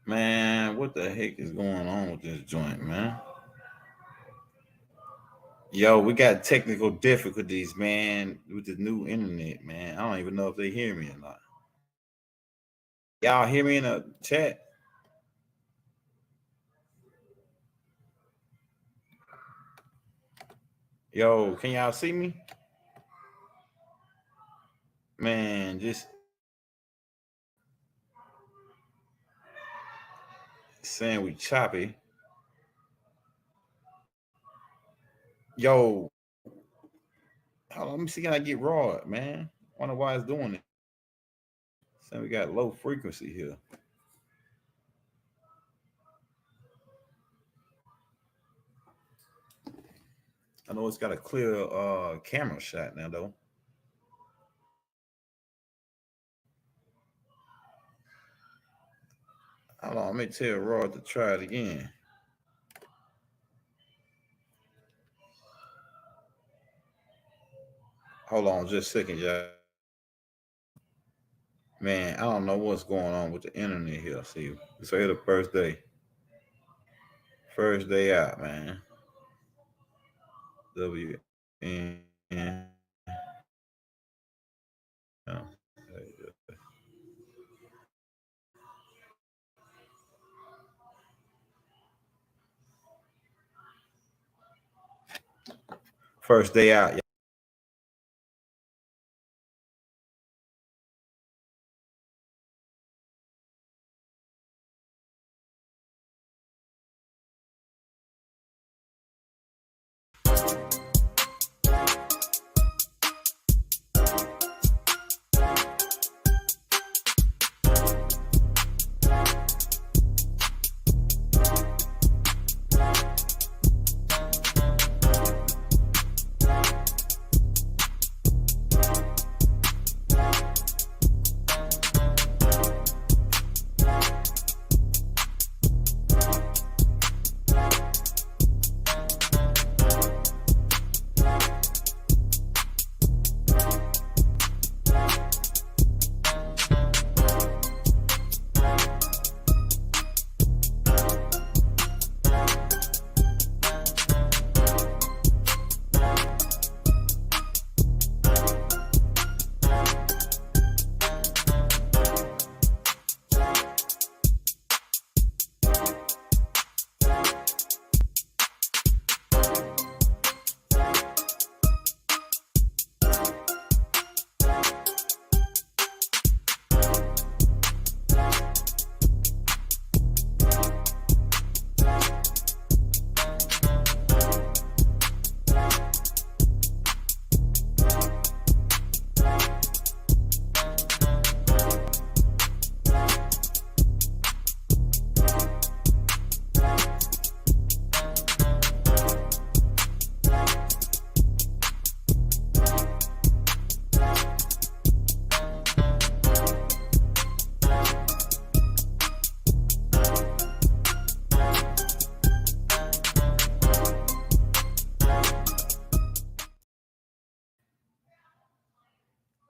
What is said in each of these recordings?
Man, what the heck is going on with this joint, man? Yo, we got technical difficulties, man, with the new internet, man. I don't even know if they hear me or not. Y'all hear me in the chat? Yo, can y'all see me? Man, just saying we choppy. Yo, hold on, let me see can I get raw, man. Wonder why it's doing it. Saying we got low frequency here. I know it's got a clear camera shot now though. Hold on, let me tell Raw to try it again. Hold on just a second, y'all. Man, I don't know what's going on with the internet here. See, it's here the first day. First day out, man. WN. First day out.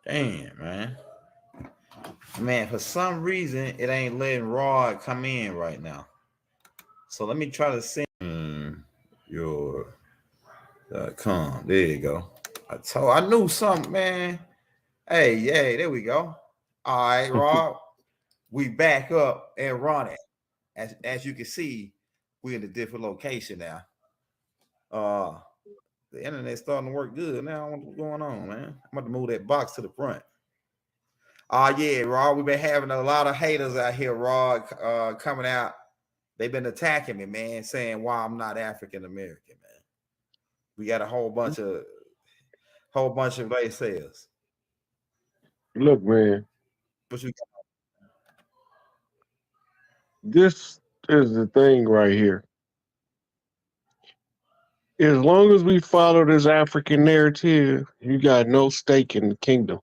Damn, man. Man, for some reason, it ain't letting Rod come in right now. So let me try to send your com. There you go. I knew something, man. Hey, yeah, there we go. All right, Rob. We back up and running. As you can see, we're in a different location now. The internet's starting to work good now. What's going on, man? I'm about to move that box to the front. Yeah, Rod. We've been having a lot of haters out here, Rod, coming out. They've been attacking me, man, saying why I'm not African American, man. We got a whole bunch of naysayers. Look, man. But you This is the thing right here. As long as we follow this African narrative, you got no stake in the kingdom.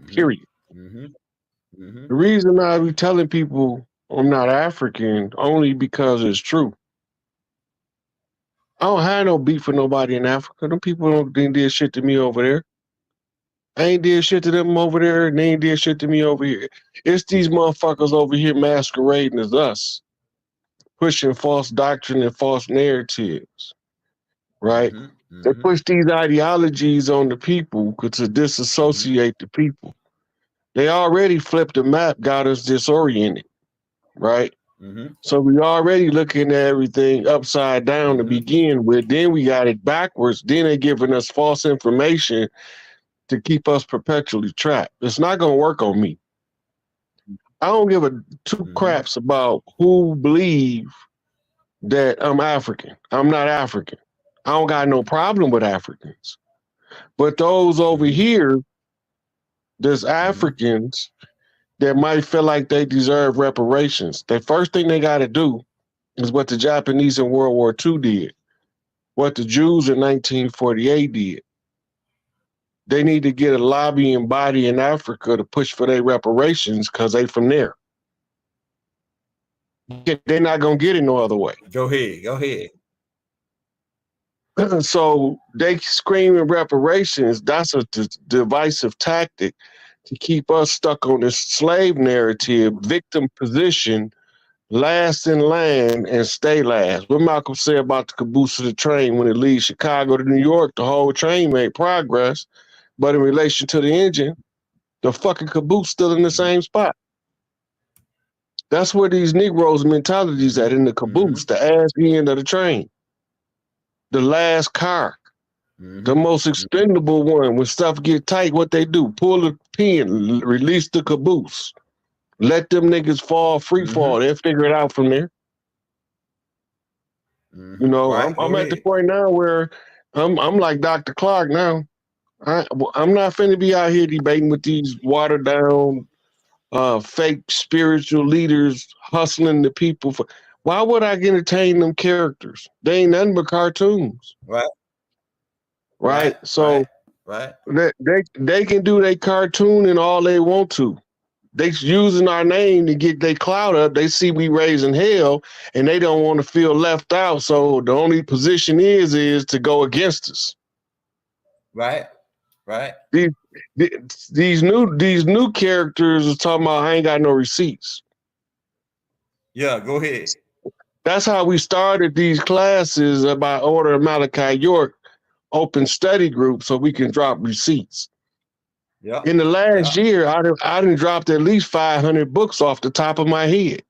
Period. Mm-hmm. Mm-hmm. The reason I be telling people I'm not African only because it's true. I don't have no beef with nobody in Africa. Them people don't did shit to me over there. I ain't did shit to them over there, and they ain't did shit to me over here. It's these motherfuckers over here masquerading as us, pushing false doctrine and false narratives, right? They push these ideologies on the people to disassociate the people. They already flipped the map, got us disoriented, right? So we already looking at everything upside down to begin with. Then we got it backwards. Then they giving us false information to keep us perpetually trapped. It's not gonna work on me. I don't give a two craps about who believe that I'm African. I'm not African. I don't got no problem with Africans. But those over here, there's Africans that might feel like they deserve reparations. The first thing they got to do is what the Japanese in World War II did, what the Jews in 1948 did. They need to get a lobbying body in Africa to push for their reparations because they from there. They're not going to get it no other way. Go ahead. So they screaming reparations. That's a divisive tactic to keep us stuck on this slave narrative, victim position, last in line and stay last. What Malcolm said about the caboose of the train when it leaves Chicago to New York, the whole train made progress. But in relation to the engine, the fucking caboose still in the same spot. That's where these Negroes' mentalities at, in the caboose, the ass end of the train. The last car, the most expendable one. When stuff get tight, what they do? Pull the pin, release the caboose. Let them niggas fall, free fall. They'll figure it out from there. You know, right, I'm at the point now where I'm like Dr. Clark now. I'm not finna be out here debating with these watered down, fake spiritual leaders hustling the people for. Why would I entertain them characters? They ain't nothing but cartoons. Right. So they can do their cartoon and all they want to. They using our name to get their clout up. They see we raising hell and they don't want to feel left out. So the only position is to go against us. Right. These new characters are talking about I ain't got no receipts. Yeah, go ahead. That's how we started these classes by order of Malachi York, open study group, so we can drop receipts. Yeah. In the last year, I done dropped at least 500 books off the top of my head.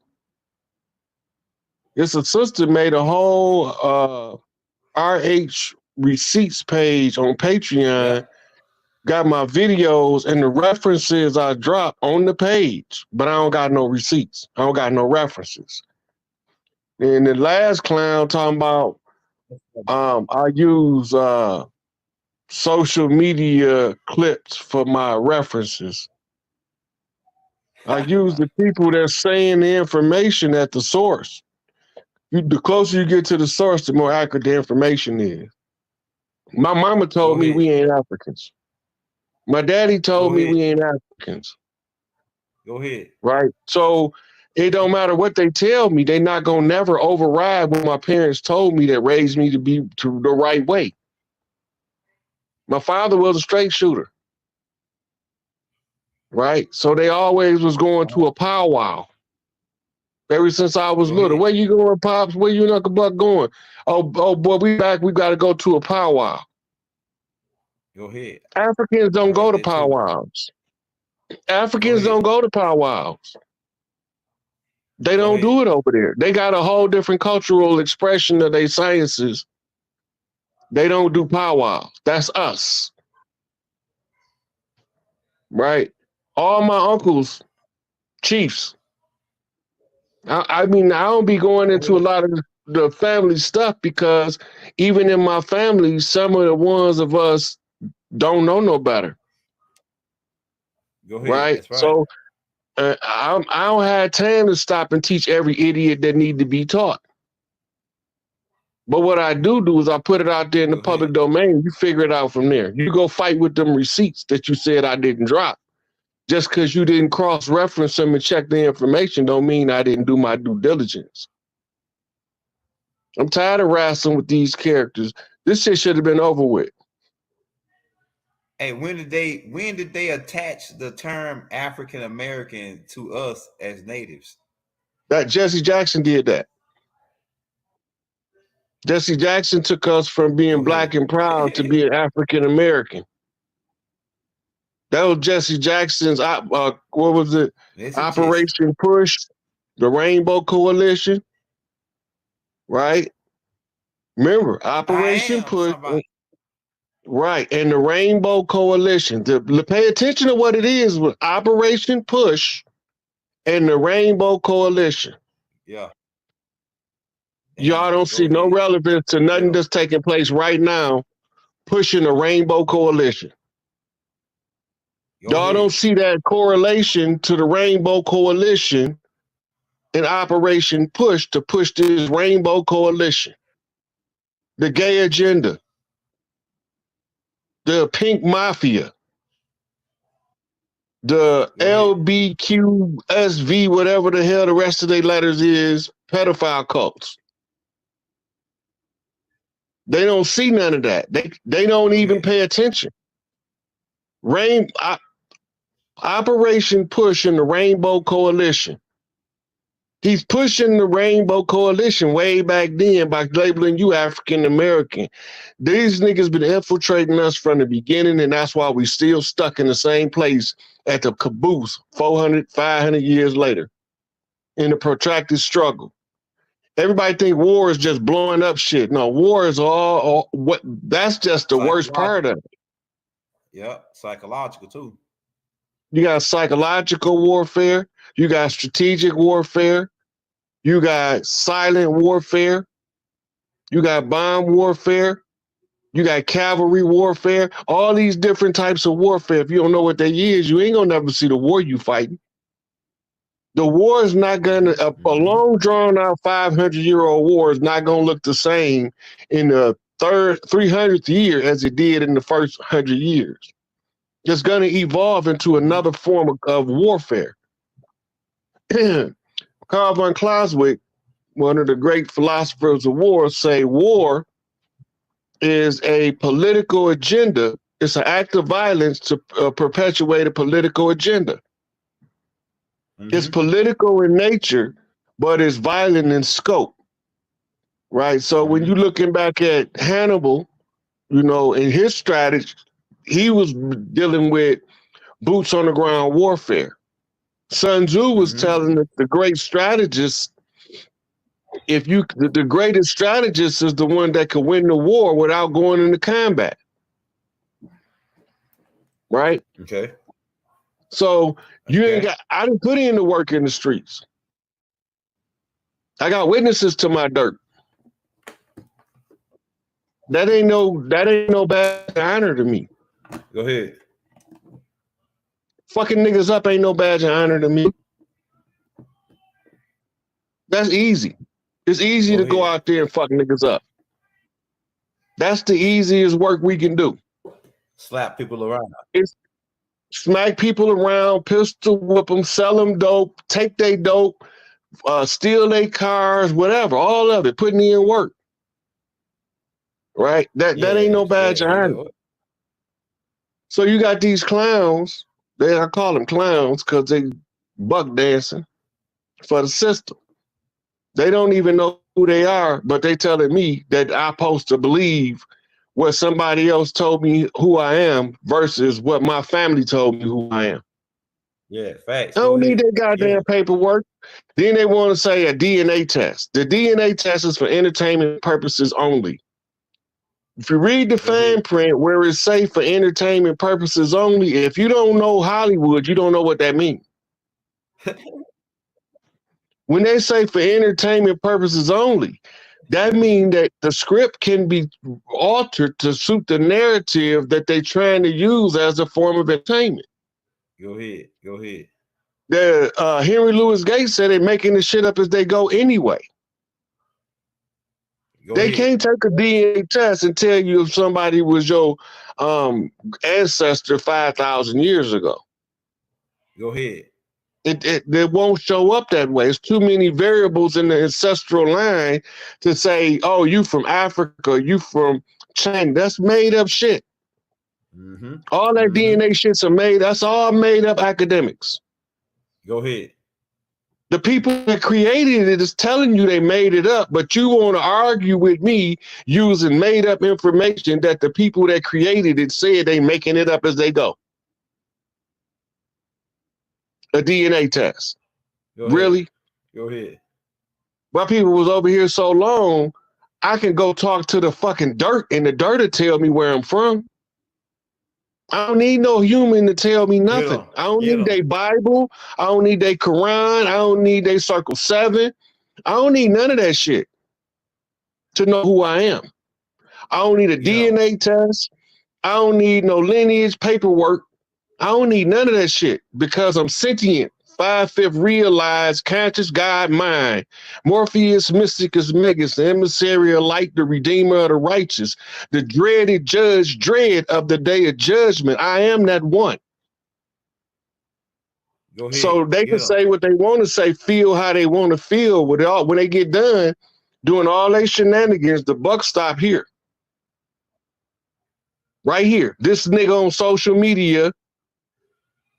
It's a sister made a whole RH receipts page on Patreon, got my videos and the references I drop on the page, but I don't got no receipts. I don't got no references. And the last clown talking about I use social media clips for my references. I use the people that's saying the information at the source. The closer you get to the source, the more accurate the information is. My mama told me we ain't Africans. My daddy told me we ain't Africans. Go ahead. Right? So it don't matter what they tell me, they not gonna never override what my parents told me that raised me to be to the right way. My father was a straight shooter. Right? So they always was going to a powwow. Ever since I was little. Where you going, Pops? Where you and Uncle Buck going? Oh boy, we back. We got to go to a powwow. Go ahead. Africans don't go to powwows. Africans don't go to powwows. They don't do it over there. They got a whole different cultural expression of their sciences. They don't do powwows. That's us. Right? All my uncles, chiefs. I mean, I don't be going into a lot of the family stuff because even in my family, some of the ones of us don't know no better. Go ahead. Right? That's right. So I don't have time to stop and teach every idiot that need to be taught. But what I do is I put it out there in the public domain. You figure it out from there. You go fight with them receipts that you said I didn't drop. Just because you didn't cross-reference them and check the information don't mean I didn't do my due diligence. I'm tired of wrestling with these characters. This shit should have been over with. Hey, when did they attach the term African American to us as natives? That Jesse Jackson did that. Jesse Jackson took us from being Go black ahead. and proud to being African American. That was Jesse Jackson's, what was it? Listen, Jesse. Operation Push, the Rainbow Coalition, right? Remember, I Operation am Push, somebody. right? And the Rainbow Coalition. Pay attention to what it is with Operation Push and the Rainbow Coalition. Yeah. Y'all Damn. don't Go see no ahead. relevance to nothing Yeah. that's taking place right now pushing the Rainbow Coalition. Go Y'all ahead. don't see that correlation to the Rainbow Coalition and Operation Push to push this Rainbow Coalition. The gay agenda, the pink mafia, the LBQSV, whatever the hell the rest of their letters is, pedophile cults. They don't see none of that. They don't even pay attention. Operation Push and the Rainbow Coalition. He's pushing the Rainbow Coalition way back then by labeling you African American. These niggas been infiltrating us from the beginning, and that's why we still stuck in the same place at the caboose 400, 500 years later in a protracted struggle. Everybody think war is just blowing up shit. No, war is all what. That's just the worst part of it. Yeah, psychological too. You got psychological warfare. You got strategic warfare. You got silent warfare. You got bomb warfare. You got cavalry warfare. All these different types of warfare. If you don't know what they is, you ain't gonna never see the war you fighting. The war is not gonna, a long drawn out 500-year-old war is not gonna look the same in the 300th year as it did in the first 100 years. It's gonna evolve into another form of warfare. Karl von Clausewitz, one of the great philosophers of war, say war is a political agenda. It's an act of violence to perpetuate a political agenda. It's political in nature, but it's violent in scope, right? So when you're looking back at Hannibal, you know, in his strategy, he was dealing with boots on the ground warfare. Sun Tzu was telling the great strategist, the greatest strategist is the one that can win the war without going into combat. Right? Okay. So you ain't got, I didn't put in the work in the streets. I got witnesses to my dirt. That ain't no badge of honor to me. Go ahead. Fucking niggas up ain't no badge of honor to me. That's easy. It's easy to go out there and fuck niggas up. That's the easiest work we can do. Slap people around. It's smack people around, pistol whip them, sell them dope, take their dope, steal their cars, whatever, all of it, putting in work. Right? That ain't no badge of honor. So you got these clowns, I call them clowns because they buck dancing for the system. They don't even know who they are, but they telling me that I'm supposed to believe what somebody else told me who I am versus what my family told me who I am. Yeah, facts. I don't need that goddamn paperwork. Then they want to say a DNA test. The DNA test is for entertainment purposes only. If you read the fine print where it's safe for entertainment purposes only, if you don't know Hollywood, you don't know what that means. When they say for entertainment purposes only, that means that the script can be altered to suit the narrative that they're trying to use as a form of entertainment. Go ahead. Go ahead. Henry Louis Gates said they're making this shit up as they go anyway. They can't take a DNA test and tell you if somebody was your ancestor 5,000 years ago. Go ahead. It won't show up that way. It's too many variables in the ancestral line to say, oh, you from Africa, you from China. That's made up shit. Mm-hmm. All that DNA shit's that's all made up academics. Go ahead. The people that created it is telling you they made it up, but you want to argue with me using made up information that the people that created it said they making it up as they go. A DNA test. Really? Go ahead. Why people was over here so long, I can go talk to the fucking dirt and the dirt will tell me where I'm from. I don't need no human to tell me nothing. I don't need their Bible. I don't need their Quran. I don't need their Circle 7. I don't need none of that shit to know who I am. I don't need a DNA test. I don't need no lineage paperwork. I don't need none of that shit because I'm sentient. 5/5 realized conscious God mind. Morpheus Mysticus Megas, the emissary of light, the redeemer of the righteous, the dreaded judge, dread of the day of judgment. I am that one. Go ahead. So they can say what they want to say, feel how they want to feel. When they get done doing all their shenanigans, the buck stop here. Right here. This nigga on social media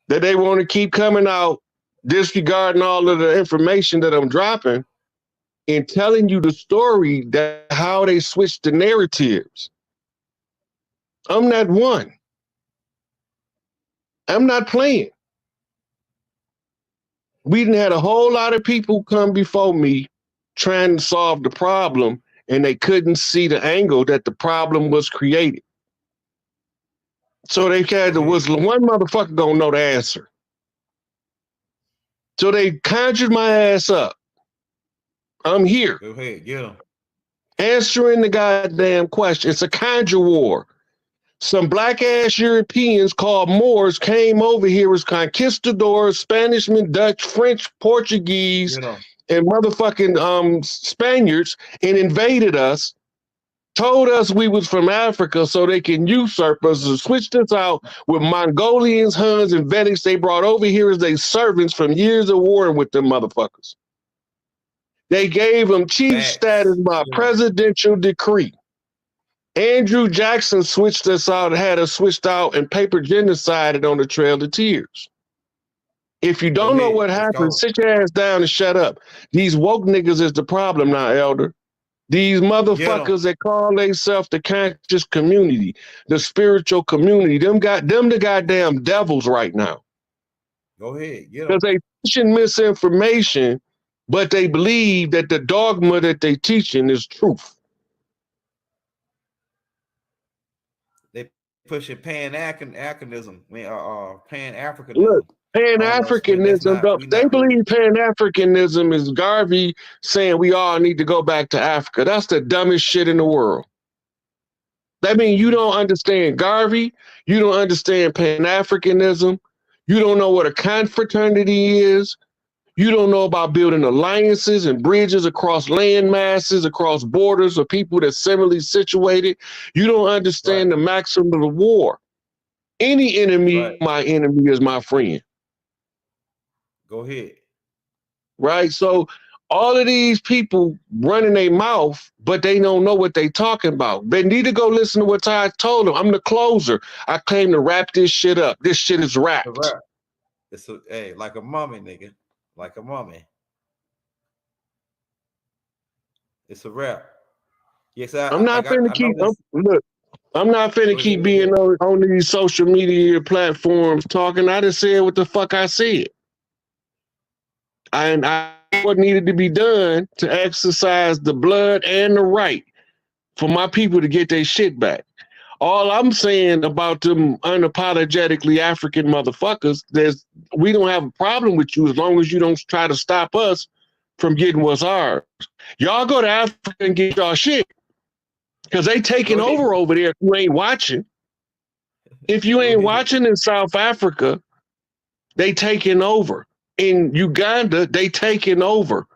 that they want to keep coming out disregarding all of the information that I'm dropping and telling you the story that how they switch the narratives. I'm not one. I'm not playing. We done had a whole lot of people come before me trying to solve the problem, and they couldn't see the angle that the problem was created. So they had was one motherfucker gonna know the answer. So they conjured my ass up. I'm here. Go ahead, get them. Answering the goddamn question. It's a conjure war. Some black ass Europeans called Moors came over here as conquistadors, Spanishmen, Dutch, French, Portuguese, and motherfucking Spaniards, and invaded us. Told us we was from Africa so they can usurp us and switched us out with Mongolians, Huns, and Vedics they brought over here as their servants from years of warring with them motherfuckers. They gave them chief status by presidential decree. Andrew Jackson switched us out, had us switched out and paper genocided on the Trail of Tears. If you don't know what happened, sit your ass down and shut up. These woke niggas is the problem now, elder. These motherfuckers that call themselves the conscious community, the spiritual community, them the goddamn devils right now. Go ahead, get them. Because they teaching misinformation, but they believe that the dogma that they teaching is truth. They pushing Pan-Africanism. Pan-Africanism. Look, Pan-Africanism, they believe Pan-Africanism is Garvey saying we all need to go back to Africa. That's the dumbest shit in the world. That means you don't understand Garvey, you don't understand Pan-Africanism, you don't know what a confraternity is, you don't know about building alliances and bridges across land masses, across borders of people that's similarly situated. You don't understand the maximum of the war. Any enemy, my enemy is my friend. Go ahead. Right? So all of these people running their mouth, but they don't know what they talking about. They need to go listen to what Ty told them. I'm the closer. I claim to wrap this shit up. This shit is wrapped. It's like a mummy, nigga. Like a mummy. It's a wrap. Yes, I'm not finna keep being on these social media platforms talking. I just said what the fuck I said. And what needed to be done to exercise the blood and the right for my people to get their shit back. All I'm saying about them unapologetically African motherfuckers, we don't have a problem with you as long as you don't try to stop us from getting what's ours. Y'all go to Africa and get y'all shit. Because they taking over there if you ain't watching. If you ain't watching in South Africa, they taking over. In Uganda, they taking over.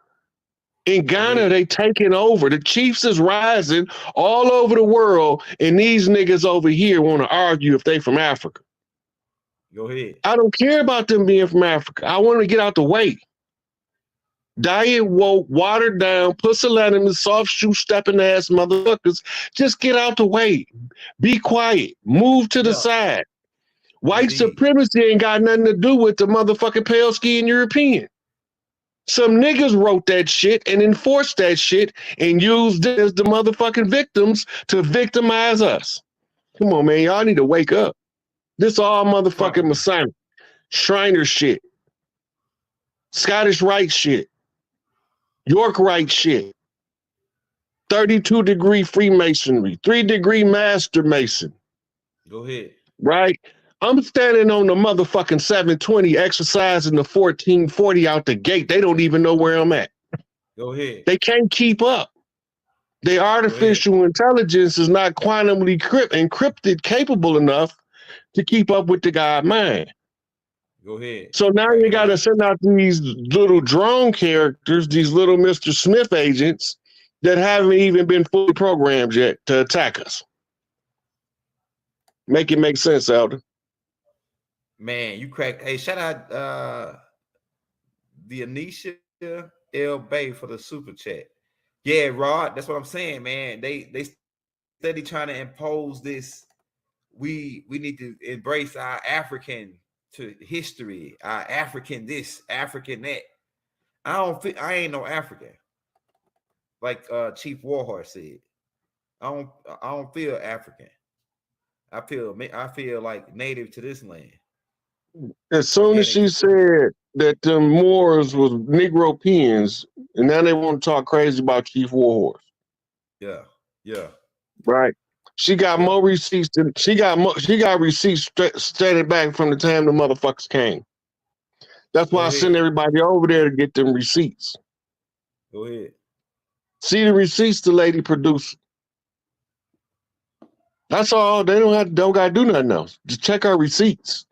In Ghana, they taking over. The Chiefs is rising all over the world, and these niggas over here want to argue if they from Africa. Go ahead. I don't care about them being from Africa. I want to get out the way. Diet woke, watered down, pusillanimous, soft shoe stepping ass motherfuckers. Just get out the way. Be quiet. Move to the Yeah, side. White indeed. supremacy ain't got nothing to do with the motherfucking pale skinned European. Some niggas wrote that shit and enforced that shit and used it as the motherfucking victims to victimize us. Come on, man. Y'all need to wake up. This all motherfucking Right. Masonic, Shriner shit, Scottish Rite shit, York Rite shit, 32-degree Freemasonry, 3-degree Master Mason, Go ahead. right? I'm standing on the motherfucking 720 exercising the 1440 out the gate. They don't even know where I'm at. Go ahead. They can't keep up. The artificial intelligence is not quantumly encrypted capable enough to keep up with the God mind. Go ahead. So now Crack you it got to out. send out these little drone characters, these little Mr. Smith agents that haven't even been fully programmed yet to attack us. Make it make sense, Elder. Man, you cracked. Hey, shout out the Anisha L Bay for the super chat. Yeah, Rod, that's what I'm saying, man. They steady trying to impose this. We need to embrace our African to history, our African this, African that. I ain't no African. Like Chief Warhorse said. I don't feel African. I feel like native to this land. As soon as she said that the Moors was Negropeans, and now they want to talk crazy about Chief Warhorse. Yeah. Right. She got more receipts than she got receipts straight back from the time the motherfuckers came. That's why I send everybody over there to get them receipts. Go ahead. See the receipts the lady produced. That's all. They don't gotta do nothing else. Just check our receipts.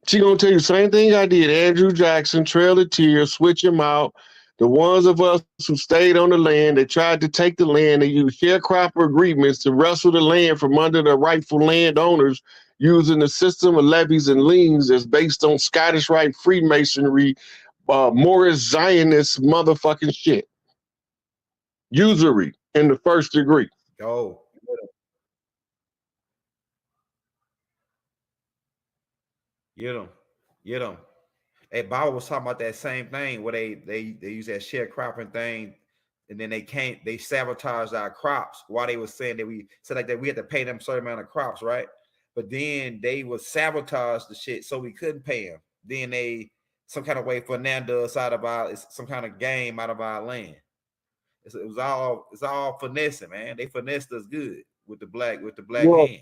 She gonna tell you the same thing I did. Andrew Jackson, Trail of Tears, switch him out. The ones of us who stayed on the land, they tried to take the land. They used sharecropper agreements to wrestle the land from under the rightful landowners using the system of levies and liens that's based on Scottish Rite Freemasonry, Morris Zionist motherfucking shit. Usury in the first degree. Go. Get them. Hey, Bob was talking about that same thing where they use that sharecropping thing, and then they sabotaged our crops while they were saying that we said like that we had to pay them a certain amount of crops, right? But then they would sabotage the shit so we couldn't pay them. Then they some kind of way finander us out of some kind of game out of our land. It's all finessing, man. They finessed us good with the black hand.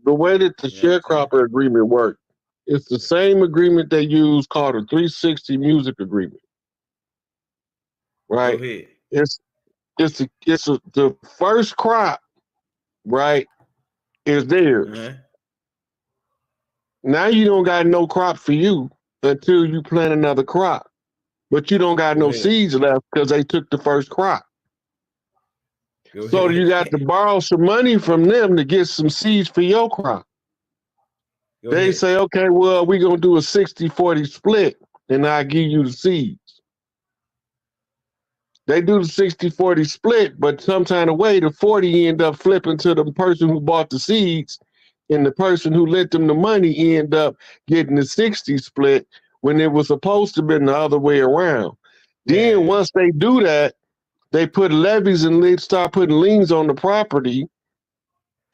The way that the sharecropper agreement worked, it's the same agreement they use called a 360 music agreement. Right? Go ahead. The first crop, right, is theirs. Now you don't got no crop for you until you plant another crop. But you don't got no seeds left because they took the first crop. So you got to borrow some money from them to get some seeds for your crop. They say, okay, well, we're going to do a 60-40 split, and I'll give you the seeds. They do the 60-40 split, but some kind of way, the 40 end up flipping to the person who bought the seeds, and the person who lent them the money end up getting the 60 split when it was supposed to have been the other way around. Then once they do that, they put levies and they start putting liens on the property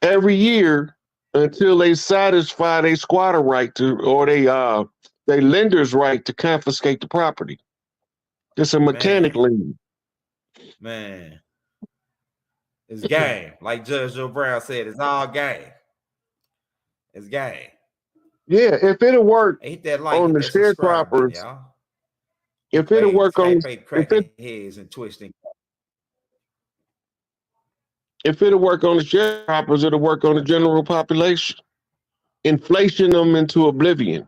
every year until they satisfy their squatter right to, or they lender's right to confiscate the property. It's a mechanic lien. Man, it's game. Like Judge Joe Brown said, it's all game. It's game. Yeah, if it'll work hit that like, on the sharecroppers, if it'll work on, heads and twisting. If it'll work on the sharecroppers, it'll work on the general population. Inflation them into oblivion.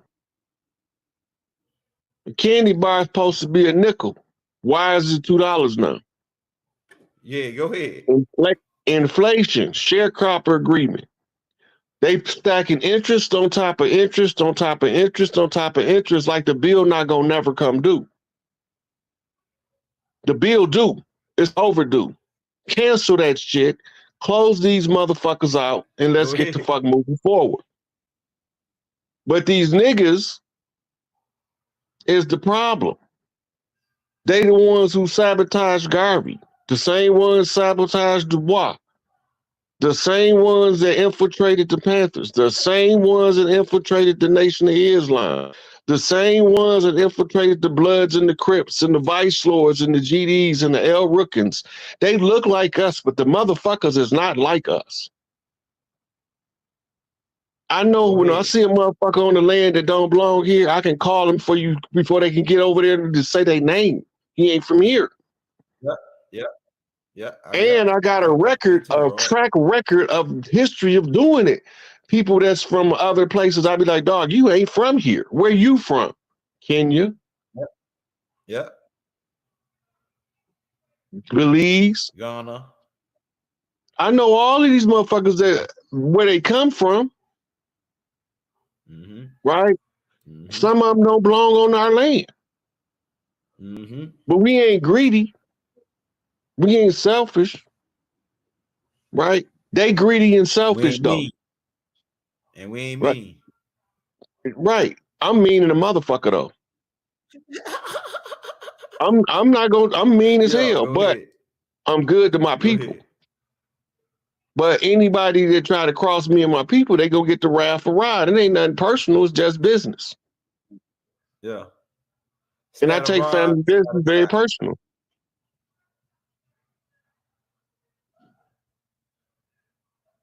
A candy bar is supposed to be a nickel. Why is it $2 now? Yeah, go ahead. Inflation, sharecropper agreement. They stacking interest on top of interest on top of interest on top of interest like the bill not gonna never come due. The bill due. It's overdue. Cancel that shit. Close these motherfuckers out and let's Go get the ahead. fuck moving forward. But these niggas is the problem. They the ones who sabotage Garvey. The same ones sabotaged Dubois. The same ones that infiltrated the Panthers. The same ones that infiltrated the Nation of Islam. The same ones that infiltrated the Bloods and the Crips and the Vice Lords and the GDs and the El Rookins. They look like us, but the motherfuckers is not like us. I know Go when I ahead. see a motherfucker on the land that don't belong here, I can call them for you before they can get over there to say their name. He ain't from here. Yeah, yeah, yeah. And I got a me record, too, a bro. track record of history of doing it. People that's from other places, I'd be like, dog, you ain't from here. Where you from? Kenya, Yeah, Belize. Ghana. I know all of these motherfuckers that where they come from, Mm-hmm. right? Mm-hmm. Some of them don't belong on our land. Mm-hmm. But we ain't greedy. We ain't selfish, right? They greedy and We selfish ain't though. mean. And we ain't Right. mean. Right. I'm mean in a motherfucker though. I'm not gonna I'm mean as Yeah, hell, go but ahead. I'm good to my Go people. ahead. But anybody that try to cross me and my people, they go get the wrath of ride. It ain't nothing personal, it's just business. Yeah. And I Spatter take rod, family business spatter very fire. personal.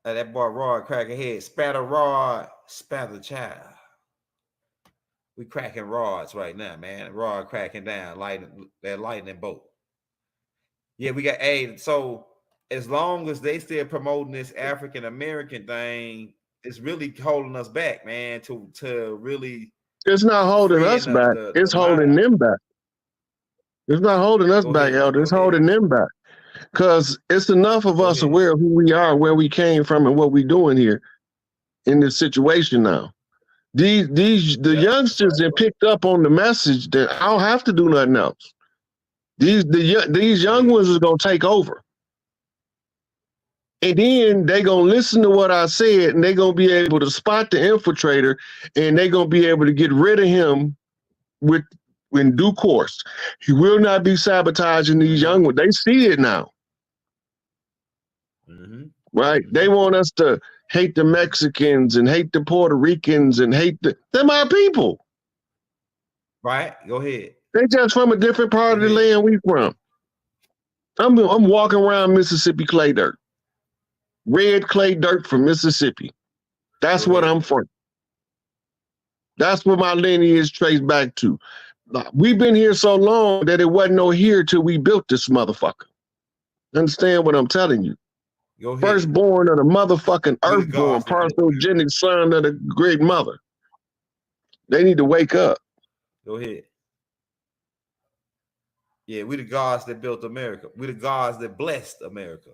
That boy Rod cracking head. Spatter rod, spatter child. We cracking rods right now, man. Rod cracking down, that lightning bolt. Yeah, we got so as long as they still promoting this African American thing, it's really holding us back, man, to really It's not holding us freeing back. the It's mind. holding them back. It's not holding us Go back, ahead. Elder. Go It's ahead. holding them back. Because it's enough of Go us ahead. aware of who we are, where we came from, and what we're doing here in this situation now. The Yeah, youngsters that picked up on the message that I don't have to do nothing else. These young ones is gonna take over. And then they gonna listen to what I said, and they gonna be able to spot the infiltrator, and they gonna be able to get rid of him with in due course. He will not be sabotaging these young ones. They see it now, right? They want us to hate the Mexicans and hate the Puerto Ricans and hate they're my people. Right. Go ahead. They just from a different part of the ahead. land we from. I'm walking around Mississippi clay dirt. Red clay dirt from Mississippi. That's Go what ahead. I'm from. That's what my lineage traced back to. We've been here so long that it wasn't no here till we built this motherfucker. Understand what I'm telling you? Go ahead. Firstborn of the motherfucking We the earthborn, gods that built America. parthogenic son of the great mother. They need to wake up. Go ahead. Yeah, we the gods that built America. We the gods that blessed America.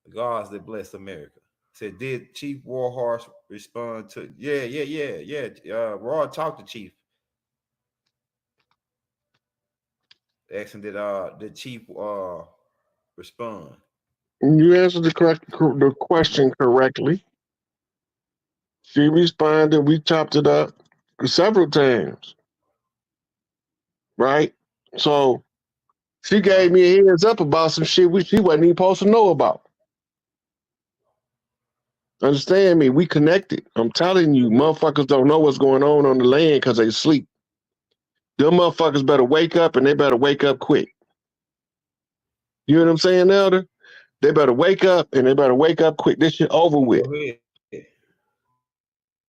The gods that blessed America. Said, did Chief Warhorse respond to? Yeah. Rod talked to Chief. Asking did Chief respond? You answered the question correctly. She responded. We chopped it up several times. Right? So she gave me a heads up about some shit she wasn't even supposed to know about. Understand me? We connected. I'm telling you, motherfuckers don't know what's going on the land because they sleep. Them motherfuckers better wake up, and they better wake up quick. You know what I'm saying, Elder? They better wake up, and they better wake up quick. This shit over with. Go ahead.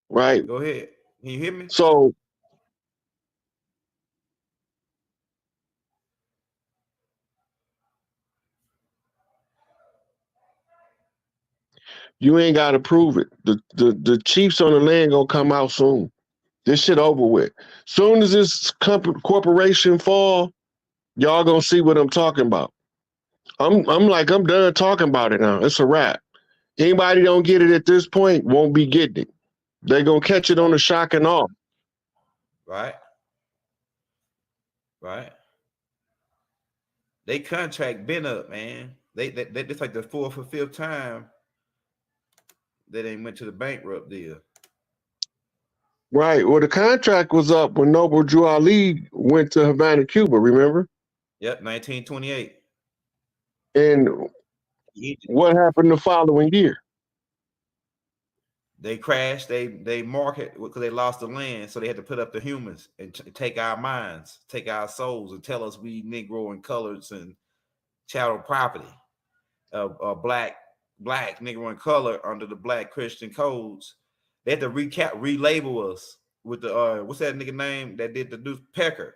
Right? Go ahead. Can you hear me? So you ain't got to prove it. The chiefs on the land gonna come out soon. This shit over with. Soon as this corporation fall, y'all gonna see what I'm talking about. I'm done talking about it now. It's a wrap. Anybody don't get it at this point won't be getting it. They're gonna catch it on the shock and awe. Right. Right. They contract been up, man. They it's like the 4th or 5th time that they went to the bankrupt deal. Right. Well, the contract was up when Noble Drew Ali went to Havana, Cuba, remember? Yep, 1928. And what happened the following year? They crashed. They market because they lost the land, so they had to put up the humans and take our minds, take our souls, and tell us we Negro and colors and chattel property, black Negro and color under the Black Christian codes. They had to relabel us with the what's that nigga name that did the news? Plecker.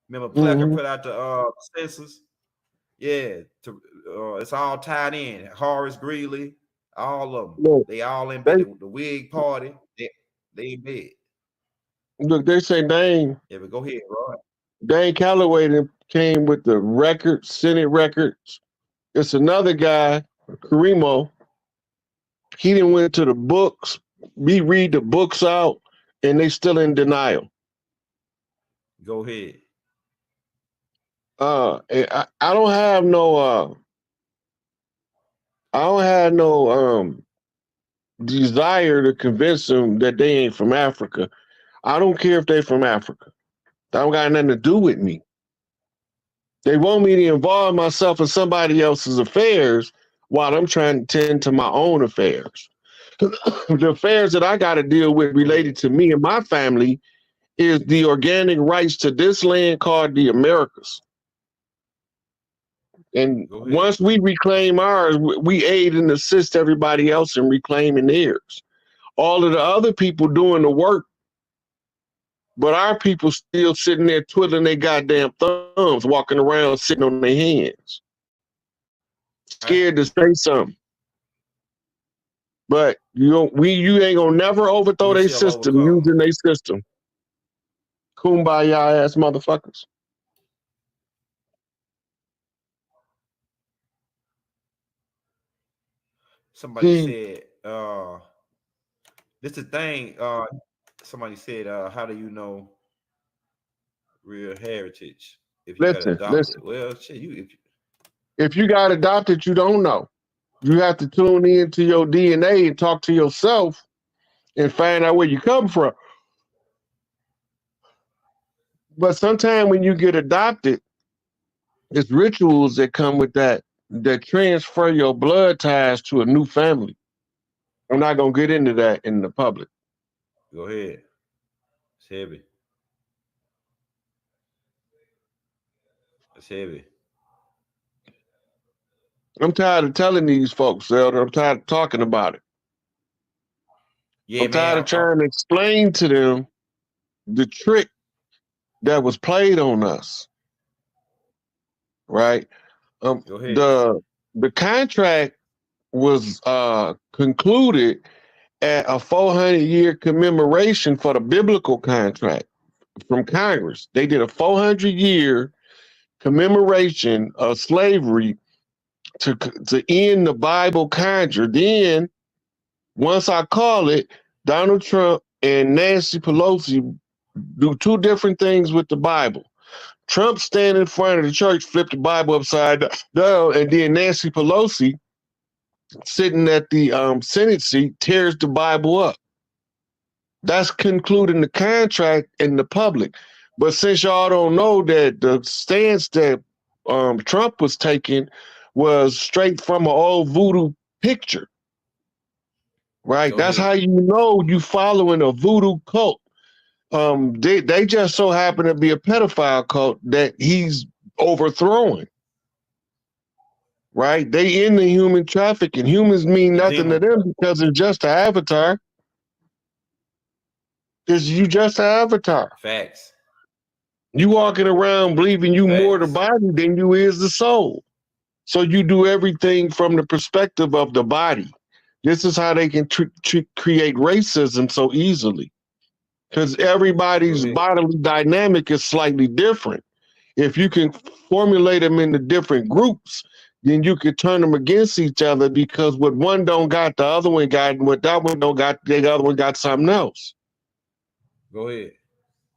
Remember Plecker put out the census? Yeah, it's all tied in. Horace Greeley. All of them. Look, they all in bed. The Whig Party. They in bed. Look, they say Dane. Yeah, but go ahead, Roy. Dane Calloway came with the records, Senate records. It's another guy, Karimo. He didn't went to the books. We read the books out, and they still in denial. Go ahead. I don't have no. I don't have no desire to convince them that they ain't from Africa. I don't care if they from Africa. That don't got nothing to do with me. They want me to involve myself in somebody else's affairs while I'm trying to tend to my own affairs. The affairs that I got to deal with related to me and my family is the organic rights to this land called the Americas. And once we reclaim ours, we aid and assist everybody else in reclaiming theirs. All of the other people doing the work, but our people still sitting there twiddling their goddamn thumbs, walking around sitting on their hands, scared to say something. But you ain't gonna never overthrow their system using their system. Kumbaya ass motherfuckers. Somebody said, this is the thing. Somebody said, how do you know real heritage if you got adopted? Well, shit, if you got adopted, you don't know. You have to tune into your DNA and talk to yourself and find out where you come from. But sometimes when you get adopted, it's rituals that come with that transfer your blood ties to a new family. I'm not going to get into that in the public. Go ahead. It's heavy. It's heavy. I'm tired of telling these folks, Elder. I'm tired of talking about it. Yeah, I'm tired of trying to explain to them the trick that was played on us. Right? Go ahead. The contract was concluded at a 400-year commemoration for the biblical contract from Congress. They did a 400-year commemoration of slavery to end the Bible conjure. Then, once I call it, Donald Trump and Nancy Pelosi do two different things with the Bible. Trump stand in front of the church, flip the Bible upside down, and then Nancy Pelosi, sitting at the Senate seat, tears the Bible up. That's concluding the contract in the public. But since y'all don't know that the stance that Trump was taking was straight from an old voodoo picture, right? That's how you know you following a voodoo cult. They just so happen to be a pedophile cult that he's overthrowing. Right? They in the human trafficking. Humans mean nothing to them because it's just an avatar. Is you just an avatar. Facts. You walking around believing you more the body than you is the soul. So you do everything from the perspective of the body. This is how they can create racism so easily. Because everybody's bodily dynamic is slightly different. If you can formulate them into different groups, then you could turn them against each other because what one don't got, the other one got, and what that one don't got, the other one got something else. Go ahead.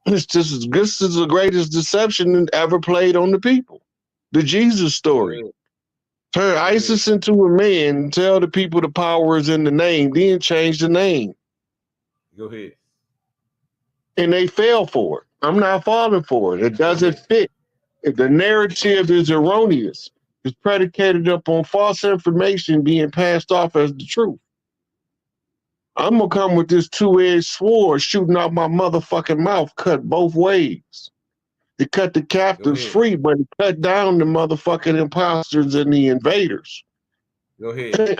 This is the greatest deception ever played on the people. The Jesus story. Turn ISIS into a man, tell the people the power is in the name, then change the name. Go ahead. And they fell for it. I'm not falling for it. It doesn't fit. The narrative is erroneous. It's predicated upon false information being passed off as the truth. I'm gonna come with this two-edged sword shooting out my motherfucking mouth, cut both ways. It cut the captives free, but it cut down the motherfucking imposters and the invaders. Go ahead.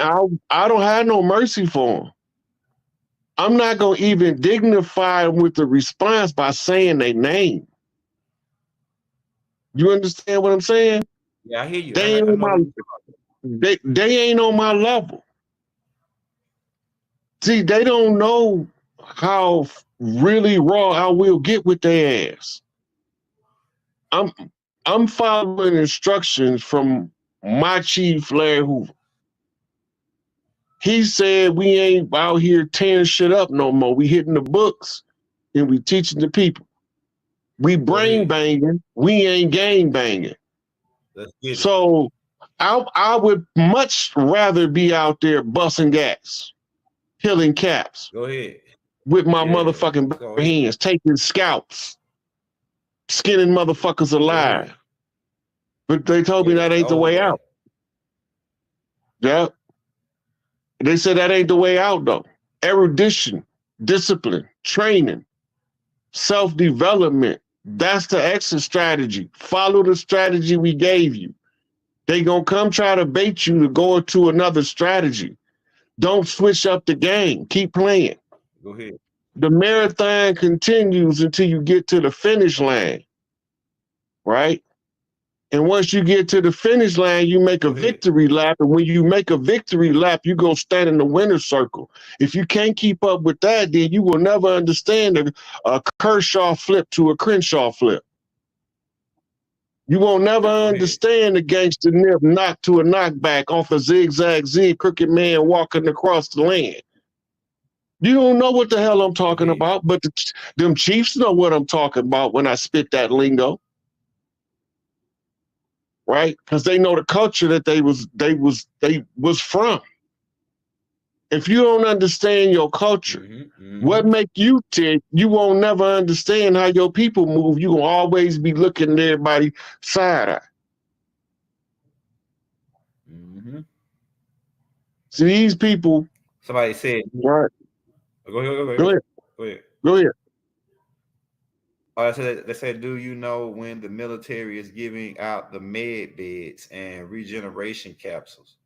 I don't have no mercy for them. I'm not gonna even dignify them with the response by saying their name. You understand what I'm saying? Yeah, I hear you. They ain't on my level. See, they don't know how really raw I will get with their ass. I'm following instructions from my chief, Larry Hoover. He said we ain't out here tearing shit up no more. We hitting the books and we teaching the people. We brain banging, we ain't gang banging. So I would much rather be out there busting gas, killing caps. Go ahead. With my motherfucking hands, taking scalps, skinning motherfuckers alive. But they told me that ain't the way out. Yeah. They said that ain't the way out, though. Erudition, discipline, training, self-development. That's the exit strategy. Follow the strategy we gave you. They gonna come try to bait you to go into another strategy. Don't switch up the game. Keep playing. Go ahead. The marathon continues until you get to the finish line, right? And once you get to the finish line, you make a victory lap. And when you make a victory lap, you go stand in the winner's circle. If you can't keep up with that, then you will never understand a Kershaw flip to a Crenshaw flip. You won't never understand the gangster nip knock to a knockback off a zigzag Z crooked man walking across the land. You don't know what the hell I'm talking about, but them chiefs know what I'm talking about when I spit that lingo. Right? Because they know the culture that they was from. If you don't understand your culture, what make you tick, you won't never understand how your people move. You will always be looking at everybody side eye. See, these people. Somebody said. Right. Go ahead. Go ahead. They said, do you know when the military is giving out the med beds and regeneration capsules?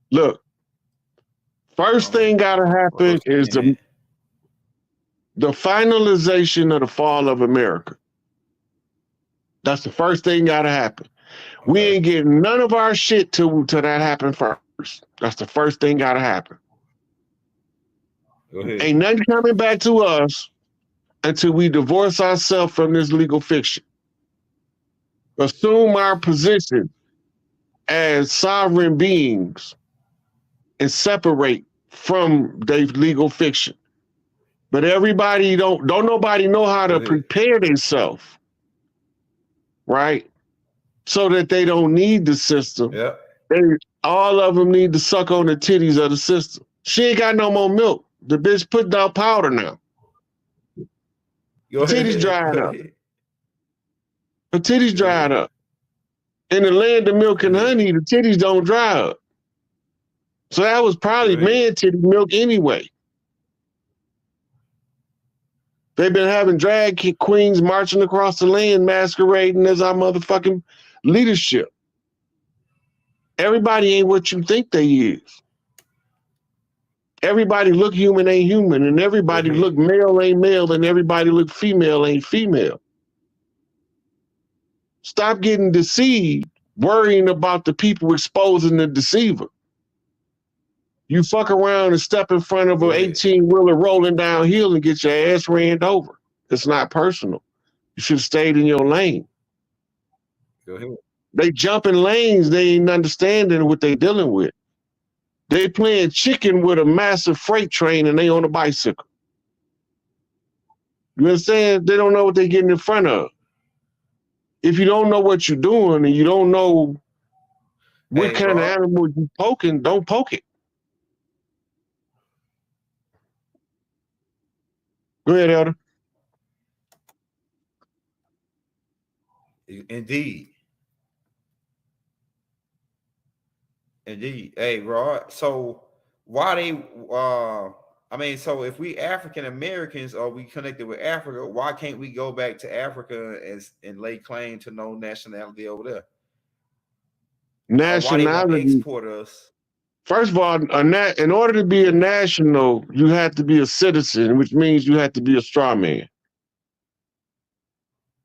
Look, first thing gotta happen is the finalization of the fall of America. That's the first thing gotta happen. We ain't getting none of our shit till that happen first. That's the first thing gotta happen. Ain't nothing coming back to us until we divorce ourselves from this legal fiction. Assume our position as sovereign beings and separate from their legal fiction. But everybody don't nobody know how to prepare themselves, right? So that they don't need the system. Yeah. All of them need to suck on the titties of the system. She ain't got no more milk. The bitch putting out powder now. Her titties dried up. Her titties dried up. In the land of milk and honey, the titties don't dry up. So that was probably man titty milk anyway. They've been having drag queens marching across the land masquerading as our motherfucking leadership. Everybody ain't what you think they is. Everybody look human ain't human, and everybody look male ain't male, and everybody look female ain't female. Stop getting deceived, worrying about the people exposing the deceiver. You fuck around and step in front of an 18-wheeler rolling downhill and get your ass ran over. It's not personal. You should have stayed in your lane. Go ahead. They jumping lanes, they ain't understanding what they dealing with. They playing chicken with a massive freight train and they on a bicycle. You understand? They don't know what they're getting in front of. If you don't know what you're doing and you don't know what Hey, kind of Rob. animal you poking, don't poke it. Go ahead, Elder. Indeed. Indeed. Hey, Rod. So why they I mean, so if we African Americans or we connected with Africa, why can't we go back to Africa and lay claim to no nationality over there? Or why they want to Nationality. export us? First of all, in order to be a national, you have to be a citizen, which means you have to be a straw man.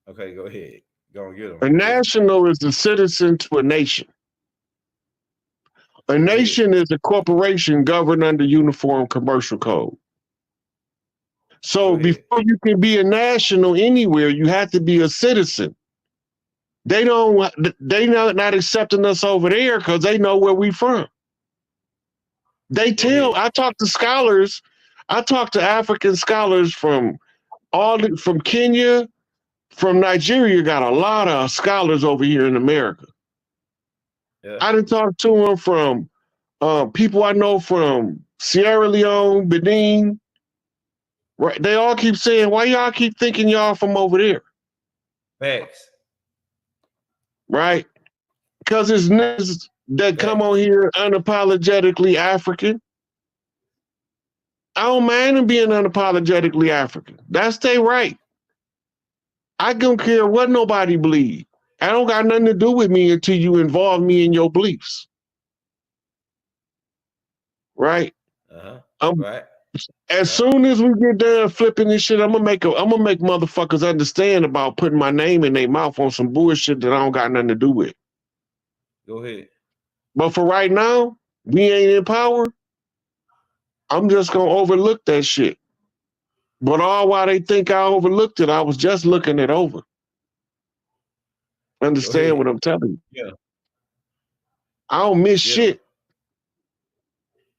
Okay, go ahead. Go and get them. A Get them. national is the citizen to a nation. A Go ahead. nation is a corporation governed under Uniform Commercial Code. Go So ahead. before you can be a national anywhere, you have to be a citizen. They not accepting us over there because they know where we from. They tell, I talk to scholars, I talk to African scholars from from Kenya, from Nigeria, got a lot of scholars over here in America. Yeah. I didn't talk to them from people I know from Sierra Leone, Benin. Right? They all keep saying, "Why y'all keep thinking y'all from over there?" Facts. Right? Because it's niggas that come on here unapologetically African. I don't mind them being unapologetically African. That's their right. I don't care what nobody believe. I don't got nothing to do with me until you involve me in your beliefs. Right? Right. As soon as we get done flipping this shit, I'm gonna make motherfuckers understand about putting my name in their mouth on some bullshit that I don't got nothing to do with. Go ahead. But for right now, we ain't in power. I'm just gonna overlook that shit. But all while they think I overlooked it, I was just looking it over. Understand what I'm telling you? Yeah. I don't miss shit.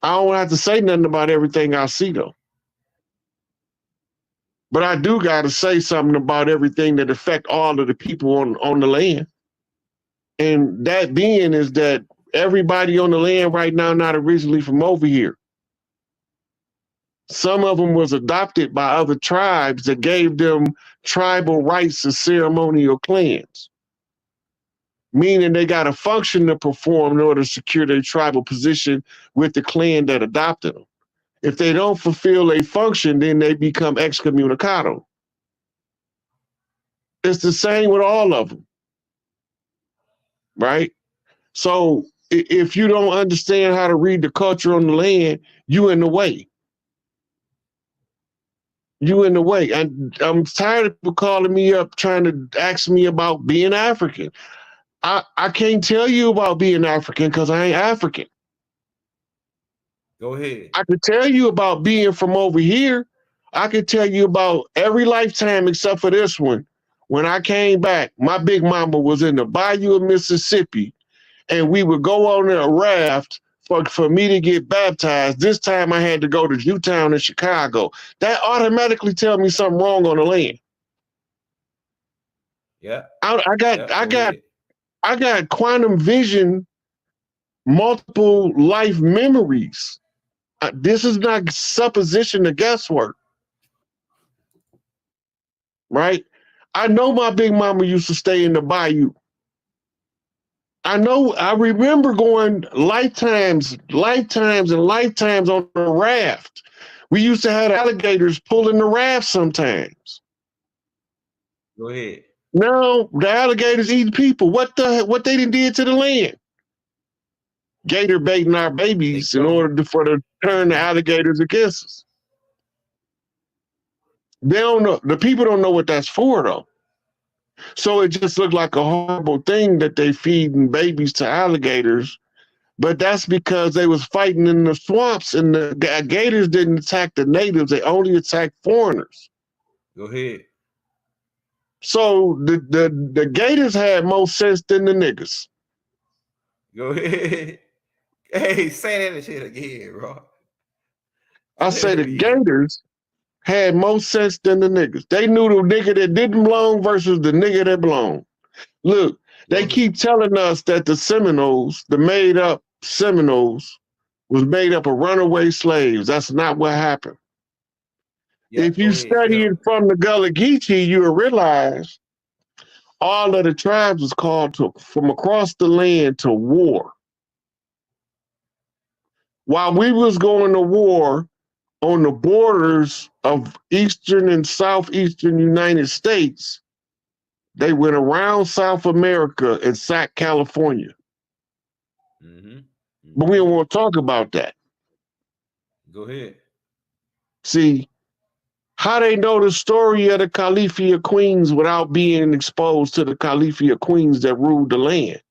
I don't have to say nothing about everything I see though. But I do got to say something about everything that affect all of the people on the land. And that being is that everybody on the land right now not originally from over here. Some of them was adopted by other tribes that gave them tribal rights and ceremonial clans. Meaning they got a function to perform in order to secure their tribal position with the clan that adopted them. If they don't fulfill a function, then they become excommunicado. It's the same with all of them, right? So if you don't understand how to read the culture on the land, you in the way. You in the way. And I'm tired of people calling me up trying to ask me about being African. I can't tell you about being African because I ain't African. Go ahead. I could tell you about being from over here. I could tell you about every lifetime except for this one. When I came back, my big mama was in the bayou of Mississippi, and we would go on a raft for me to get baptized. This time I had to go to Newtown in Chicago. That automatically tells me something wrong on the land. Yeah. I got quantum vision, multiple life memories. This is not supposition or guesswork. Right? I know my big mama used to stay in the bayou. I remember going lifetimes and lifetimes on a raft. We used to have alligators pulling the raft sometimes. Go ahead. Now the alligators eat people. What they did to the land? Gator baiting our babies in order to turn the alligators against us. They don't know. The people don't know what that's for though. So it just looked like a horrible thing that they feeding babies to alligators. But that's because they was fighting in the swamps and the gators didn't attack the natives. They only attacked foreigners. Go ahead. So the gators had more sense than the niggas. Go ahead. Hey, say that shit again, bro. I say the gators had more sense than the niggas. They knew the nigga that didn't belong versus the nigga that belonged. Look, they keep telling us that the Seminoles, the made up Seminoles, was made up of runaway slaves. That's not what happened. Yeah, if you study it from the Gullah Geechee, you will realize all of the tribes was called from across the land to war. While we was going to war on the borders of eastern and southeastern United States, they went around South America and sacked California. But we don't want to talk about that. Go ahead. See, how they know the story of the Califia Queens without being exposed to the Califia Queens that ruled the land?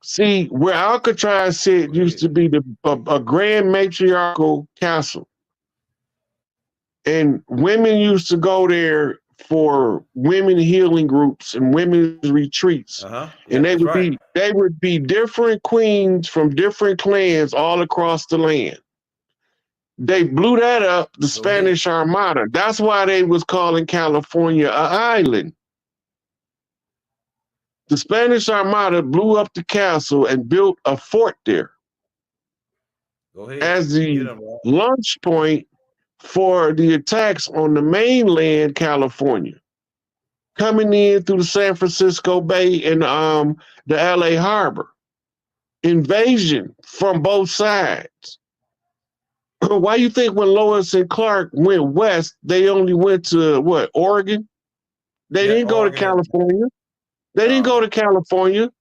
See, where Alcatraz sit used to be a grand matriarchal castle. And women used to go there for women healing groups and women's retreats. And they would be different queens from different clans all across the land. They blew that up, the Spanish Armada. That's why they was calling California an island. The Spanish Armada blew up the castle and built a fort there as the launch point for the attacks on the mainland California, coming in through the San Francisco Bay and the LA Harbor. Invasion from both sides. Why you think when Lewis and Clark went west, they only went to what, Oregon? They didn't go to California. They didn't go to California.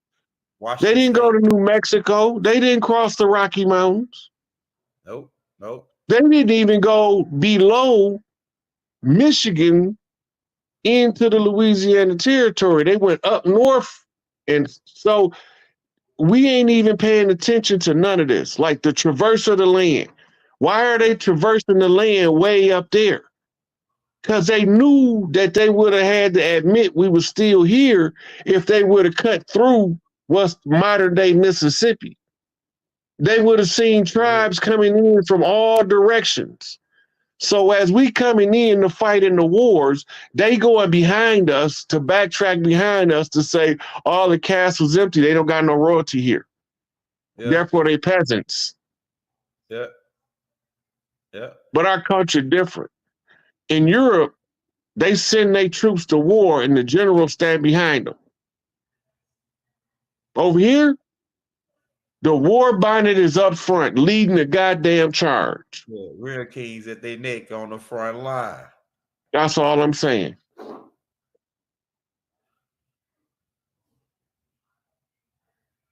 They didn't go to New Mexico. They didn't cross the Rocky Mountains. Nope. They didn't even go below Michigan into the Louisiana Territory. They went up north. And so we ain't even paying attention to none of this, like the traverse of the land. Why are they traversing the land way up there? Because they knew that they would have had to admit we were still here if they would have cut through what's modern day Mississippi. They would have seen tribes coming in from all directions. So as we coming in to fight in the wars, they going behind us to backtrack behind us to say all the castle's empty. They don't got no royalty here. Therefore, they peasants. Yeah. But our culture different. In Europe, they send their troops to war and the generals stand behind them. Over here, the war bonnet is up front, leading the goddamn charge. Yeah, real keys at their neck on the front line. That's all I'm saying.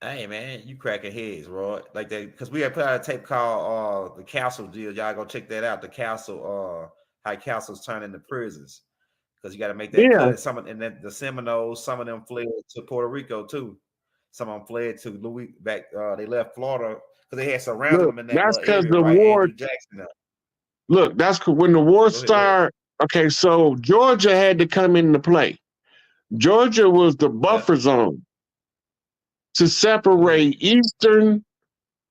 Hey man, you cracking heads, bro. Like that, because we had put out a tape called the Castle Deal. Y'all go check that out. The Castle, how castles turn into prisons. Because you got to make that cut. Some of the Seminoles, some of them fled to Puerto Rico too. Some of them fled to Louis back. They left Florida because they had surrounded them in that that's because area, the right? war. Jackson. Look, that's when the war started. Okay, so Georgia had to come into play. Georgia was the buffer zone to separate eastern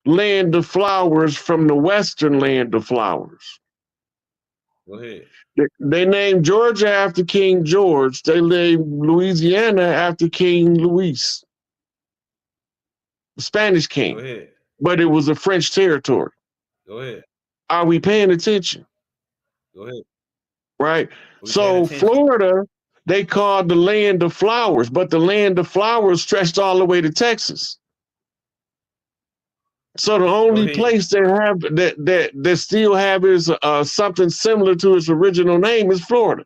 land of flowers from the western land of flowers. Go ahead. They named Georgia after King George. They named Louisiana after King Louis, Spanish king. Go ahead. But it was a French territory. Go ahead. Are we paying attention? Go ahead. Right. So Florida, they called the land of flowers, but the land of flowers stretched all the way to Texas. So the only place they have that still have is something similar to its original name is Florida,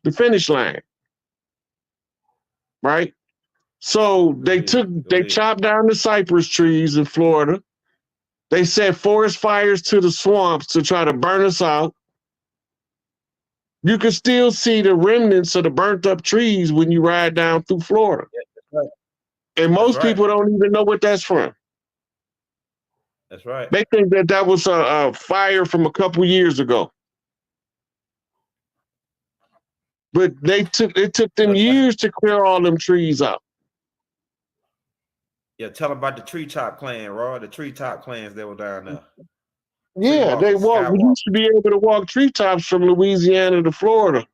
the finish line. Right. So they chopped down the cypress trees in Florida. They set forest fires to the swamps to try to burn us out. You can still see the remnants of the burnt up trees when you ride down through Florida. Yeah, that's right. And most people don't even know what that's from. That's right. They think that was a fire from a couple years ago. But it took them years to clear all them trees out. Yeah, tell them about the Treetop Clan, Raw. The Treetop clans that were down there. Yeah, they walk. We Skywalk. used to be able to walk treetops from Louisiana to Florida.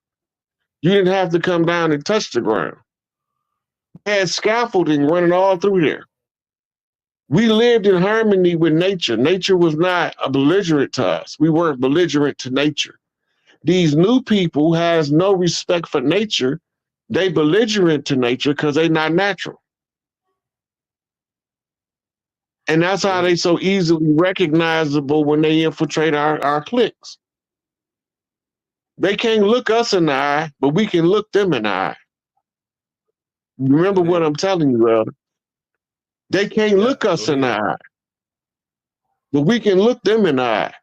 You didn't have to come down and touch the ground. They had scaffolding running all through there. We lived in harmony with nature. Nature was not a belligerent to us. We weren't belligerent to nature. These new people has no respect for nature. They belligerent to nature because they not natural. And that's how they so easily recognizable when they infiltrate our cliques. They can't look us in the eye, but we can look them in the eye. Remember what I'm telling you, Elder. They can't look us in the eye, but we can look them in the eye.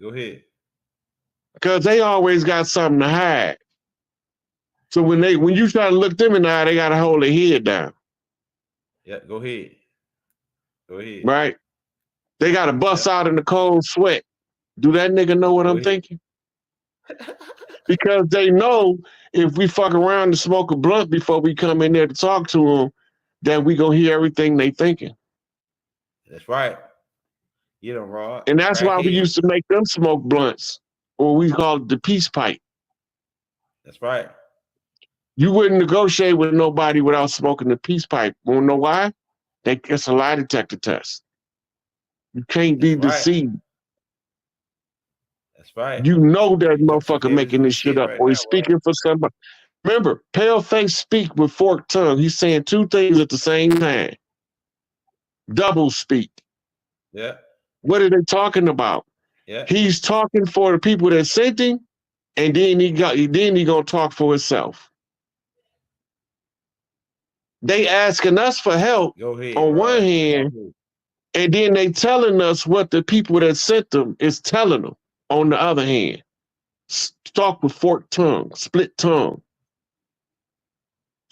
Go ahead. Because they always got something to hide. So when you try to look them in the eye, they gotta hold their head down. Yeah, go ahead. Go ahead. Right? They gotta bust out in the cold sweat. Do that nigga know what I'm thinking? Because they know if we fuck around and smoke a blunt before we come in there to talk to them, that we gonna hear everything they thinking. That's right. You know, Rod. And that's why we used to make them smoke blunts, or we call it the peace pipe. That's right. You wouldn't negotiate with nobody without smoking the peace pipe. Wanna know why? It's a lie detector test. You can't be deceived. That's right. You know that motherfucker making this shit up, or he's speaking for somebody. Remember, Paleface speak with forked tongue. He's saying two things at the same time. Double speak. Yeah. What are they talking about? Yeah. He's talking for the people that sent him, and then he gonna talk for himself. They asking us for help on one hand, and then they telling us what the people that sent them is telling them on the other hand. Talk with forked tongue, split tongue.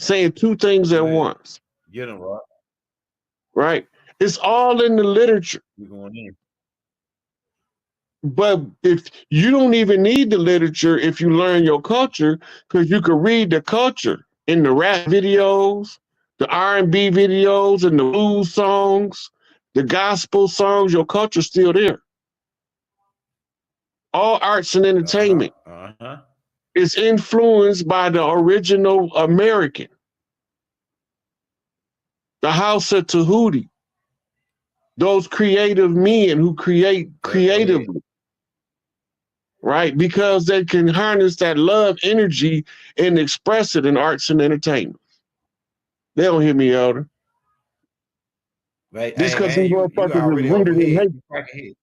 Saying two things at once. Get them, Rod. Right? It's all in the literature. You're going in. But if you don't even need the literature if you learn your culture, because you can read the culture in the rap videos, the R&B videos, and the blues songs, the gospel songs. Your culture's still there. All arts and entertainment is influenced by the original American. The House of Tahuti. Those creative men who create creatively. Right? Because they can harness that love energy and express it in arts and entertainment. They don't hear me, Elder. Right. Just because these motherfuckers is rooted in hate.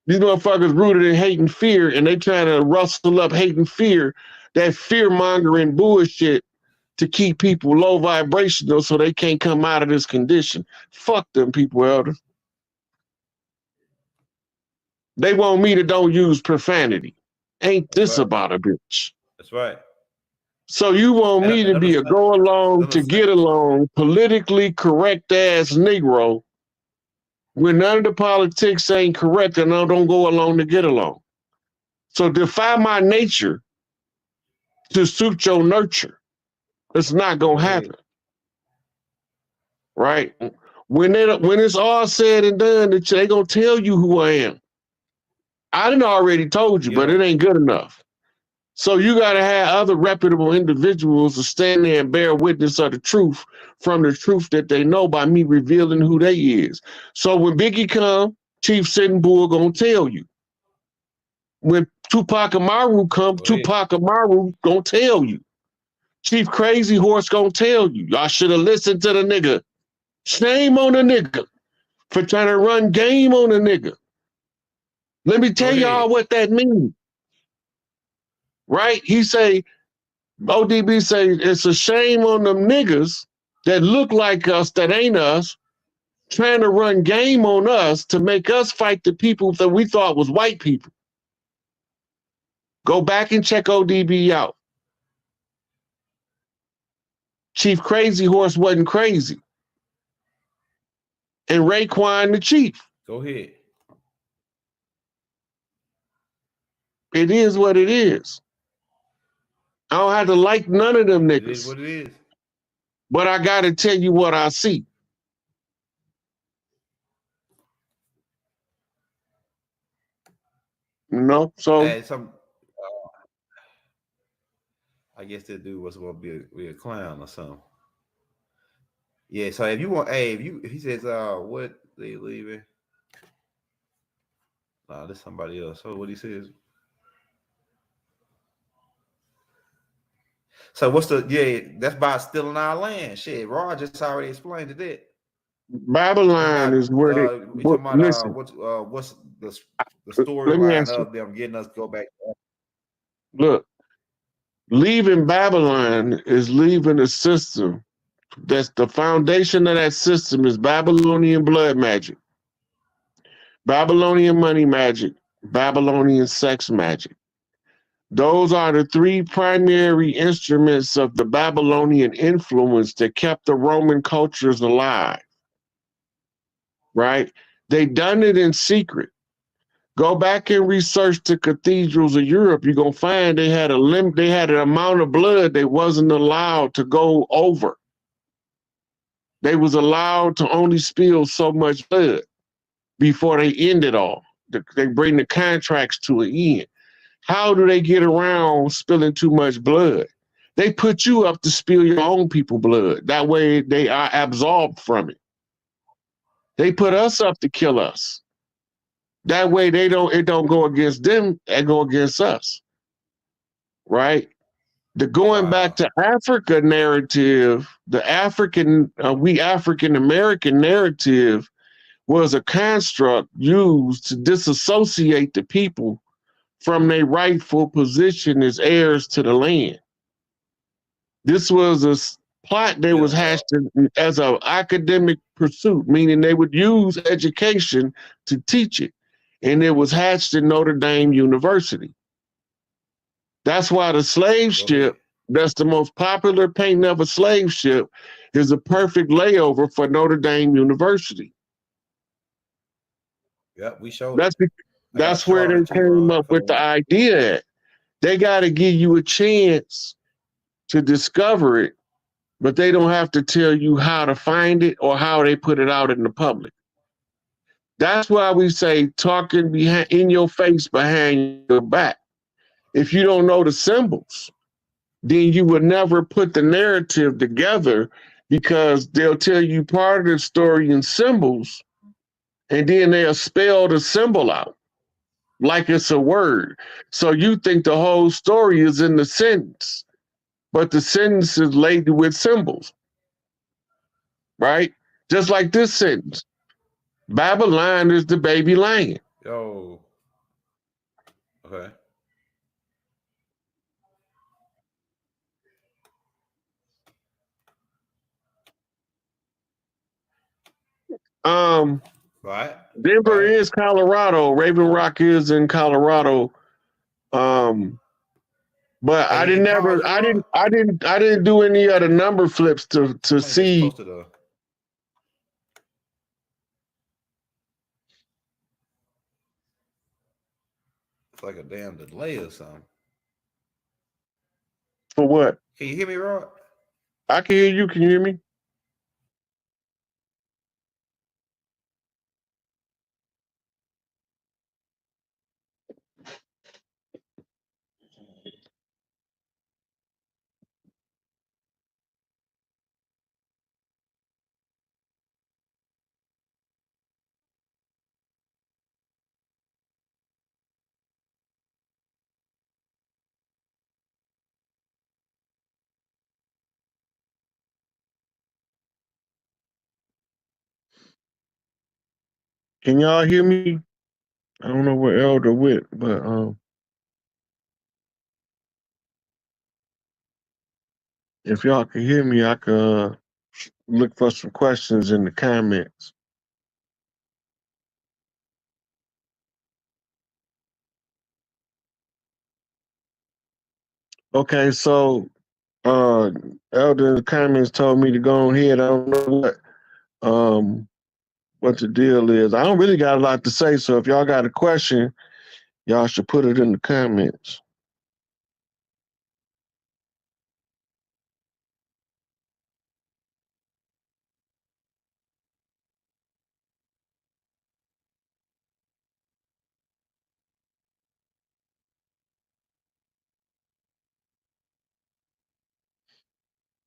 These motherfuckers rooted in hate and fear, and they trying to rustle up hate and fear, that fear-mongering bullshit to keep people low vibrational so they can't come out of this condition. Fuck them people, Elder. They want me to don't use profanity. Ain't this about a bitch? That's right. So you want me to be a go along to get along, politically correct ass Negro when none of the politics ain't correct and I don't go along to get along. So defy my nature to suit your nurture. It's not gonna happen. Right? When it's all said and done, they gonna tell you who I am. I done already told you, but it ain't good enough. So you got to have other reputable individuals to stand there and bear witness of the truth from the truth that they know by me revealing who they is. So when Biggie come, Chief Sitting Bull gonna tell you. When Tupac Amaru come, Tupac Amaru gonna tell you. Chief Crazy Horse gonna tell you. Y'all should have listened to the nigga. Shame on the nigga for trying to run game on the nigga. Let me tell y'all what that means. Right? He say, ODB say, it's a shame on them niggas that look like us, that ain't us, trying to run game on us to make us fight the people that we thought was white people. Go back and check ODB out. Chief Crazy Horse wasn't crazy. And Raekwon the Chief. Go ahead. It is what it is. I don't have to like none of them niggas. It is what it is. But I got to tell you what I see. So Hey, some I guess that dude was gonna be a clown or something. Yeah, so if you want, hey, if he says, what they leaving? Nah, this somebody else. So what he says. So what's the that's by stealing our land? Shit, Rod just already explained it. That it's Babylon by is where they we talking about listen. what's the Let me storyline answer. of them getting us to go back. Look, leaving Babylon is leaving a system. That's the foundation of that system is Babylonian blood magic, Babylonian money magic, Babylonian sex magic. Those are the three primary instruments of the Babylonian influence that kept the Roman cultures alive, right? They done it in secret. Go back and research the cathedrals of Europe. You're gonna find they had they had an amount of blood they wasn't allowed to go over. They was allowed to only spill so much blood before they end it all. They bring the contracts to an end. How do they get around spilling too much blood? They put you up to spill your own people blood. That way they are absolved from it. They put us up to kill us. That way it don't go against them, it go against us. Right? The going back Wow. to Africa narrative, the we African American narrative was a construct used to disassociate the people from their rightful position as heirs to the land. This was a plot that Yeah. was hatched as an academic pursuit, meaning they would use education to teach it. And it was hatched in Notre Dame University. That's why the slave Go ahead. ship, that's the most popular painting of a slave ship, is a perfect layover for Notre Dame University. Yep, we showed it. That's I got a that's where chart on they it too, came Rod. up with the idea at. They got to give you a chance to discover it, but they don't have to tell you how to find it or how they put it out in the public. That's why we say talking behind in your face behind your back. If you don't know the symbols, then you would never put the narrative together because they'll tell you part of the story in symbols and then they'll spell the symbol out like it's a word. So you think the whole story is in the sentence, but the sentence is laden with symbols, right? Just like this sentence Babylon is the baby lion. Yo. Okay. Um, Right. Denver Right. is Colorado. Raven Rock is in Colorado. Um, but I Hey, didn't and never pause it, Rod. I didn't do any other number flips to I think that's see. supposed to. It's like a damn delay or something. For what? Can you hear me, Rod? I can hear you. Can you hear me? Can y'all hear me? I don't know where Elder went, but if y'all can hear me, I could look for some questions in the comments. Okay, so uh Elder in the comments told me to go ahead. I don't know what the deal is. I don't really got a lot to say, so if y'all got a question, y'all should put it in the comments.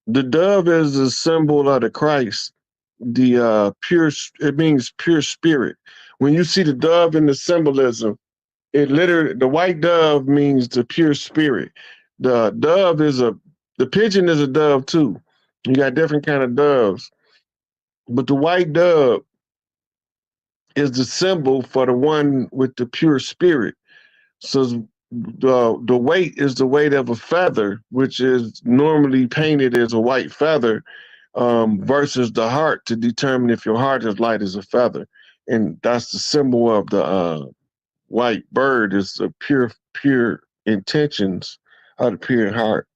The dove is a symbol of the Christ. The pure, it means pure spirit. When you see the dove in the symbolism, it literally, the white dove means the pure spirit. The dove is the pigeon is a dove too. You got different kind of doves, but the white dove is the symbol for the one with the pure spirit. So the weight is the weight of a feather, which is normally painted as a white feather, versus the heart to determine if your heart is light as a feather. And that's the symbol of the white bird is the pure intentions of the pure heart.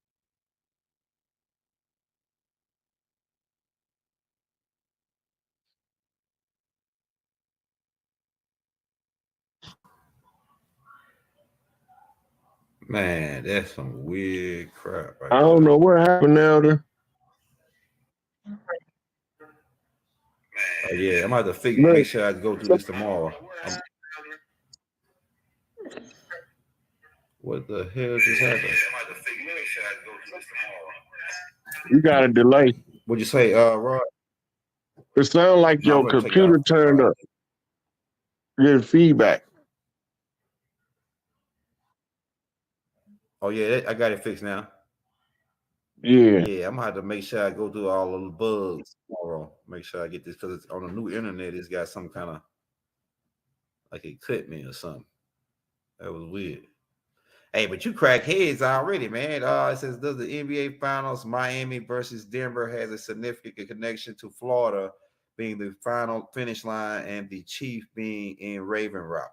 Man, that's some weird crap right I there. don't know what happened now. Oh, yeah, I'm about to make sure I go through this tomorrow. What the hell just happened? You got a delay. What'd you say, Rod? It sounds like No, I'm your gonna check it computer out. turned up. Getting feedback. Oh yeah, I got it fixed now. Yeah. Yeah, I'm gonna have to make sure I go through all of the bugs tomorrow. Make sure I get this because it's on the new internet. It's got some kind of like it cut me or something. That was weird. Hey, but you crack heads already, man. It says, does the NBA Finals Miami versus Denver has a significant connection to Florida being the final finish line and the Chief being in Raven Rock?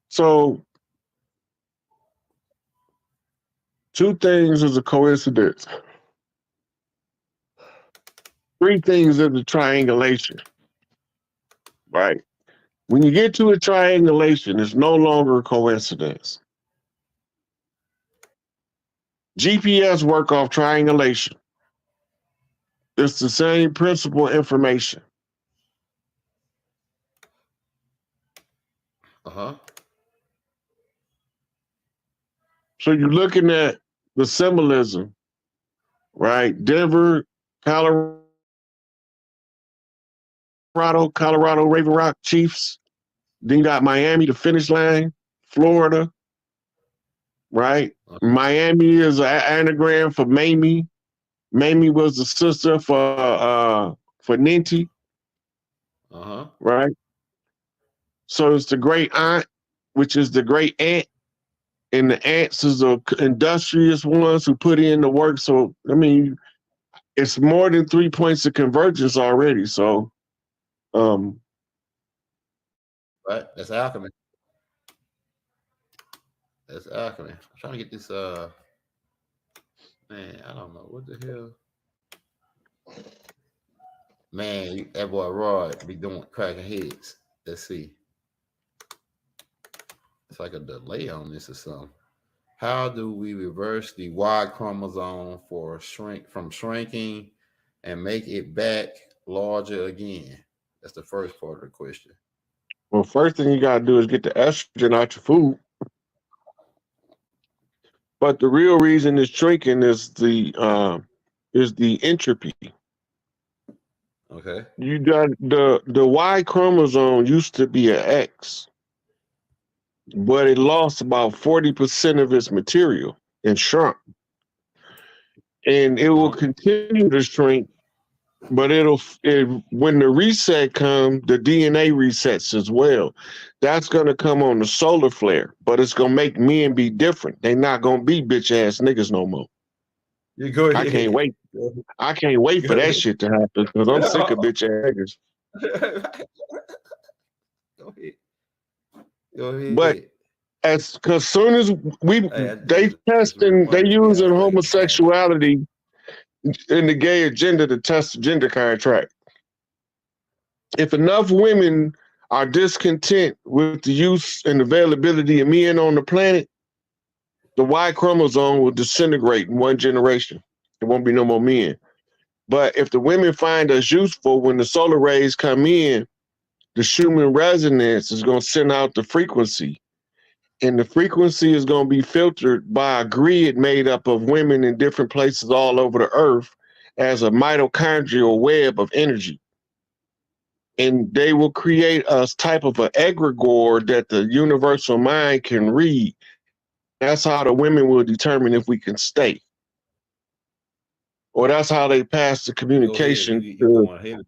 So, two things is a coincidence. Three things is a triangulation, right? When you get to a triangulation, it's no longer a coincidence. GPS work off triangulation. It's the same principle information. Uh-huh. So you're looking at the symbolism, right? Denver, Colorado, Raven Rock Chiefs. Then you got Miami, the finish line, Florida, right? Uh-huh. Miami is an anagram for Mamie. Mamie was the sister for Ninty. Uh-huh. Right? So it's the great aunt, which is the great aunt, and the ants is the industrious ones who put in the work. So I mean, it's more than 3 points of convergence already. So Right. That's alchemy. That's alchemy. I'm trying to get this man, I don't know what the hell. Man, that boy Rod be doing cracking heads. Let's see. It's like a delay on this or something. How do we reverse the Y chromosome from shrinking and make it back larger again? That's the first part of the question. Well, first thing you gotta do is get the estrogen out your food. But the real reason it's shrinking is the entropy. Okay. You got the Y chromosome used to be an X, but it lost about 40% of its material and shrunk. And it will continue to shrink, but when the reset comes, the DNA resets as well. That's gonna come on the solar flare, but it's gonna make men be different. They're not gonna be bitch ass niggas no more. You go ahead. I can't wait. I can't wait for that shit to happen because I'm sick of bitch ass niggas. Go ahead. Go ahead. But as soon as they using homosexuality in the gay agenda to test the gender contract. If enough women are discontent with the use and availability of men on the planet, the Y chromosome will disintegrate in one generation. There won't be no more men. But if the women find us useful, when the solar rays come in, the Schumann resonance is going to send out the frequency. And the frequency is going to be filtered by a grid made up of women in different places all over the earth as a mitochondrial web of energy. And they will create a type of an egregore that the universal mind can read. That's how the women will determine if we can stay. Or that's how they pass the communication you to going ahead.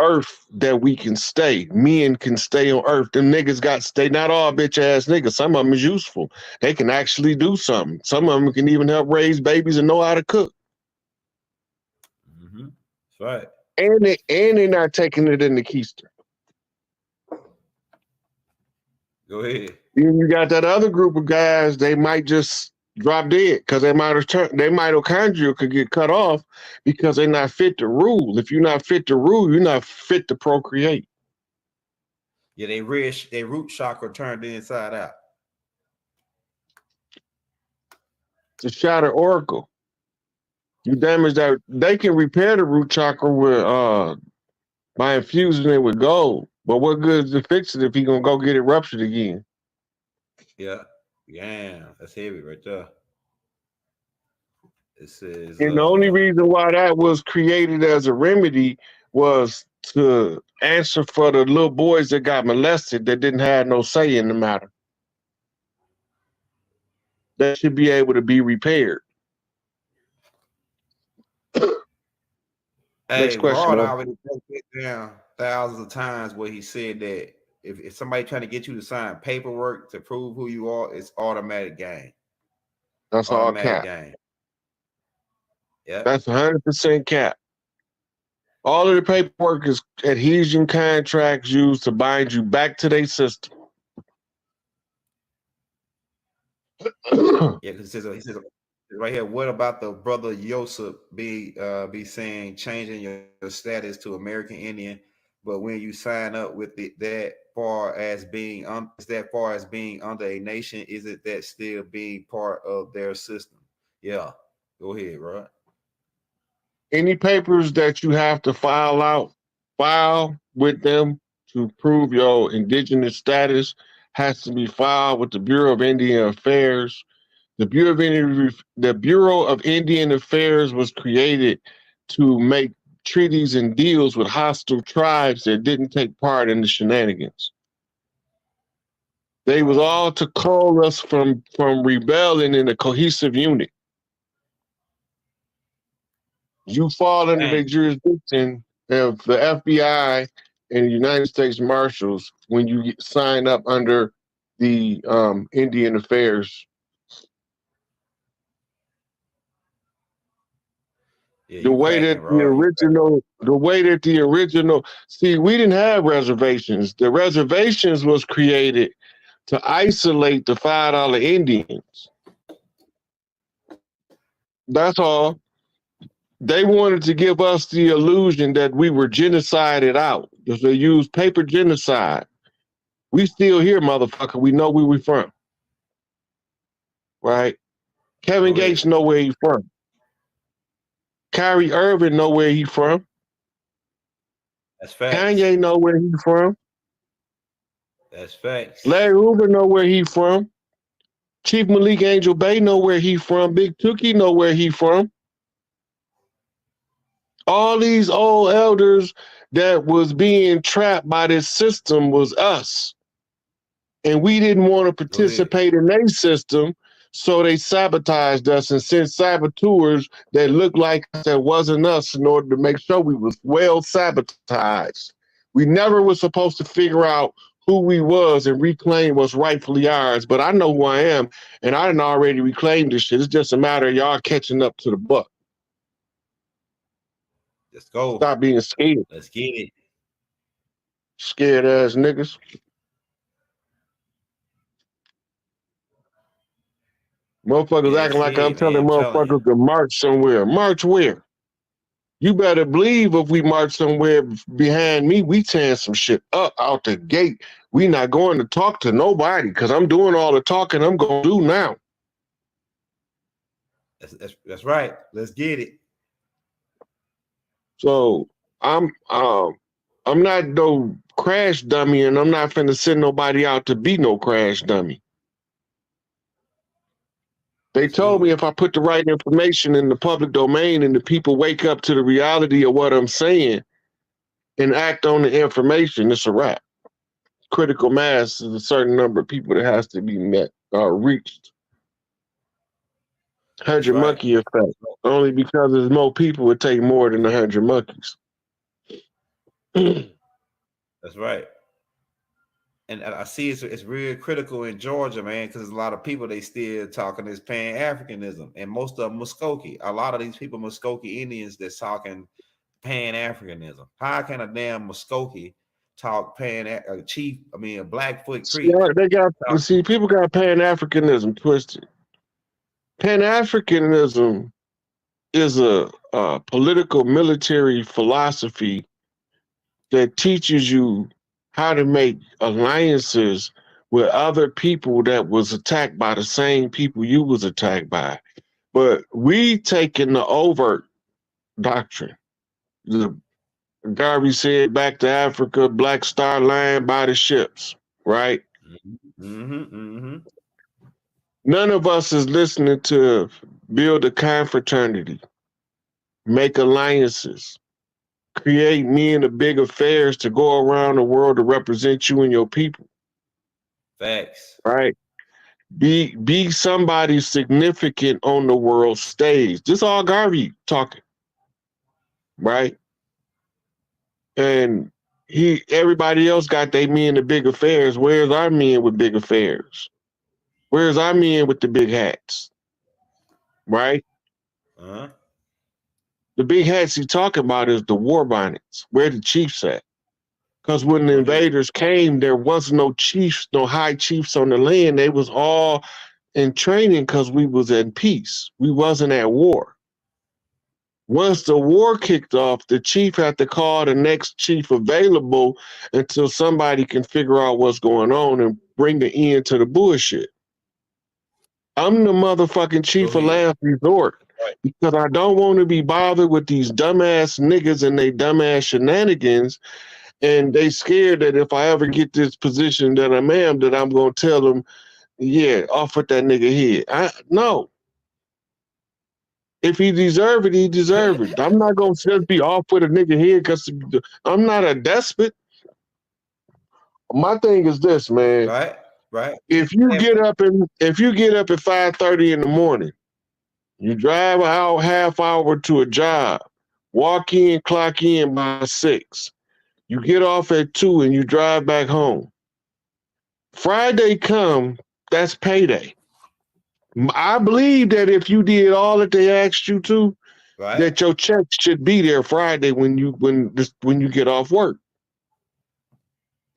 Earth that we can stay. Men can stay on Earth. Them niggas got to stay. Not all bitch ass niggas. Some of them is useful. They can actually do something. Some of them can even help raise babies and know how to cook. Mm-hmm. That's right. And they're not taking it in the keister. Go ahead. You got that other group of guys, they might just drop dead because their mitochondria could get cut off because they're not fit to rule. If you're not fit to rule, you're not fit to procreate. Yeah, they root chakra turned inside out. It's a shattered oracle. You damage that. They can repair the root chakra with by infusing it with gold. But what good is to fix it if he gonna go get it ruptured again? Yeah, that's heavy right there. It says, and the only reason why that was created as a remedy was to answer for the little boys that got molested that didn't have no say in the matter. That should be able to be repaired. Hey, question, Rod already broke it down thousands of times where he said that if somebody trying to get you to sign paperwork to prove who you are, it's automatic game. That's automatic all cap. Game. Yeah, that's 100% cap. All of the paperwork is adhesion contracts used to bind you back to their system. Yeah, because he says right here, what about the brother Yosef be saying changing your status to American Indian, but when you sign up with that far as being under a nation, is it that still being part of their system? Yeah, go ahead, Rod. Any papers that you have to file with them to prove your indigenous status has to be filed with the Bureau of Indian Affairs. The Bureau of Indian Affairs was created to make treaties and deals with hostile tribes that didn't take part in the shenanigans. They was all to call us from rebelling in a cohesive unit. You fall under their jurisdiction of the FBI and the United States Marshals when you sign up under the Indian Affairs. Yeah, the way that the original, see, we didn't have reservations. The reservations was created to isolate the $5 Indians. That's all. They wanted to give us the illusion that we were genocided out. Because they used paper genocide. We still here, motherfucker. We know where we from. Right? Kevin Gates know where he from. Kyrie Irving know where he from. That's facts. Kanye know where he from. That's facts. Larry Hoover know where he from. Chief Malik Angel Bay know where he from. Big Tookie know where he from. All these old elders that was being trapped by this system was us. And we didn't want to participate in their system, so they sabotaged us and sent saboteurs that looked like us that wasn't us in order to make sure we was well sabotaged. We never was supposed to figure out who we was and reclaim what's rightfully ours, but I know who I am, and I done already reclaimed this shit. It's just a matter of y'all catching up to the buck. Let's go. Stop being scared. Let's get it. Scared ass niggas. Motherfuckers acting like I'm telling motherfuckers to march somewhere. March where? You better believe if we march somewhere behind me, we tearing some shit up out the gate. We not going to talk to nobody because I'm doing all the talking I'm going to do now. That's right. Let's get it. So I'm not no crash dummy, and I'm not finna send nobody out to be no crash dummy. They told me if I put the right information in the public domain and the people wake up to the reality of what I'm saying and act on the information, it's a wrap. Critical mass is a certain number of people that has to be met or reached. 100 right. monkey effect. Only because there's more people, it take more than 100 monkeys. That's right. And I see it's real critical in Georgia, man, because there's a lot of people they still talking this Pan-Africanism, and most of them Muskogee. A lot of these people Muskogee Indians that's talking Pan-Africanism. How can a damn Muskogee talk Blackfoot Creek? Yeah, they got people got Pan-Africanism twisted. Pan-Africanism is a political military philosophy that teaches you how to make alliances with other people that was attacked by the same people you was attacked by. But we taking the overt doctrine. Garvey said, back to Africa, Black Star Line by the ships, right? None of us is listening to build a confraternity, make alliances, create men of big affairs to go around the world to represent you and your people. Facts. Right? Be somebody significant on the world stage. This all Garvey talking. Right? And everybody else got their men of big affairs. Where's our men with big affairs? Where's our men with the big hats? Right? The big hats he talking about is the war bonnets. Where the chiefs at? Because when the invaders came, there was no chiefs, no high chiefs on the land. They was all in training because we was in peace. We wasn't at war. Once the war kicked off, the chief had to call the next chief available until somebody can figure out what's going on and bring the end to the bullshit. I'm the motherfucking chief of last resort because I don't want to be bothered with these dumbass niggas and they dumbass shenanigans. And they scared that if I ever get this position that I'm in, that I'm going to tell them, yeah, off with that nigga head. No. If he deserve it, he deserve it. I'm not going to just be off with a nigga head because I'm not a despot. My thing is this, man. Right. If you get up at 5:30 in the morning, you drive out half hour to a job, walk in, clock in by 6. You get off at 2 and you drive back home. Friday come, that's payday. I believe that if you did all that they asked you to, that your check should be there Friday when you get off work.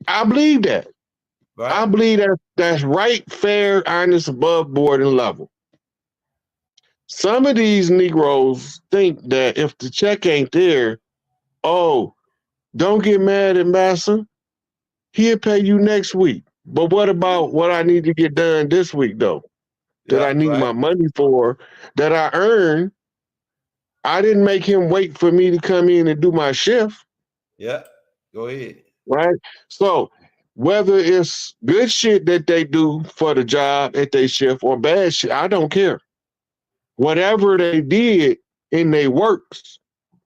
I believe that. I believe that's right, fair, honest, above board, and level. Some of these Negroes think that if the check ain't there, don't get mad at Massa. He'll pay you next week. But what about what I need to get done this week, though? That I need my money for, that I earn. I didn't make him wait for me to come in and do my shift. Yeah, go ahead. Right? So whether it's good shit that they do for the job at their shift or bad shit, I don't care. Whatever they did in their works,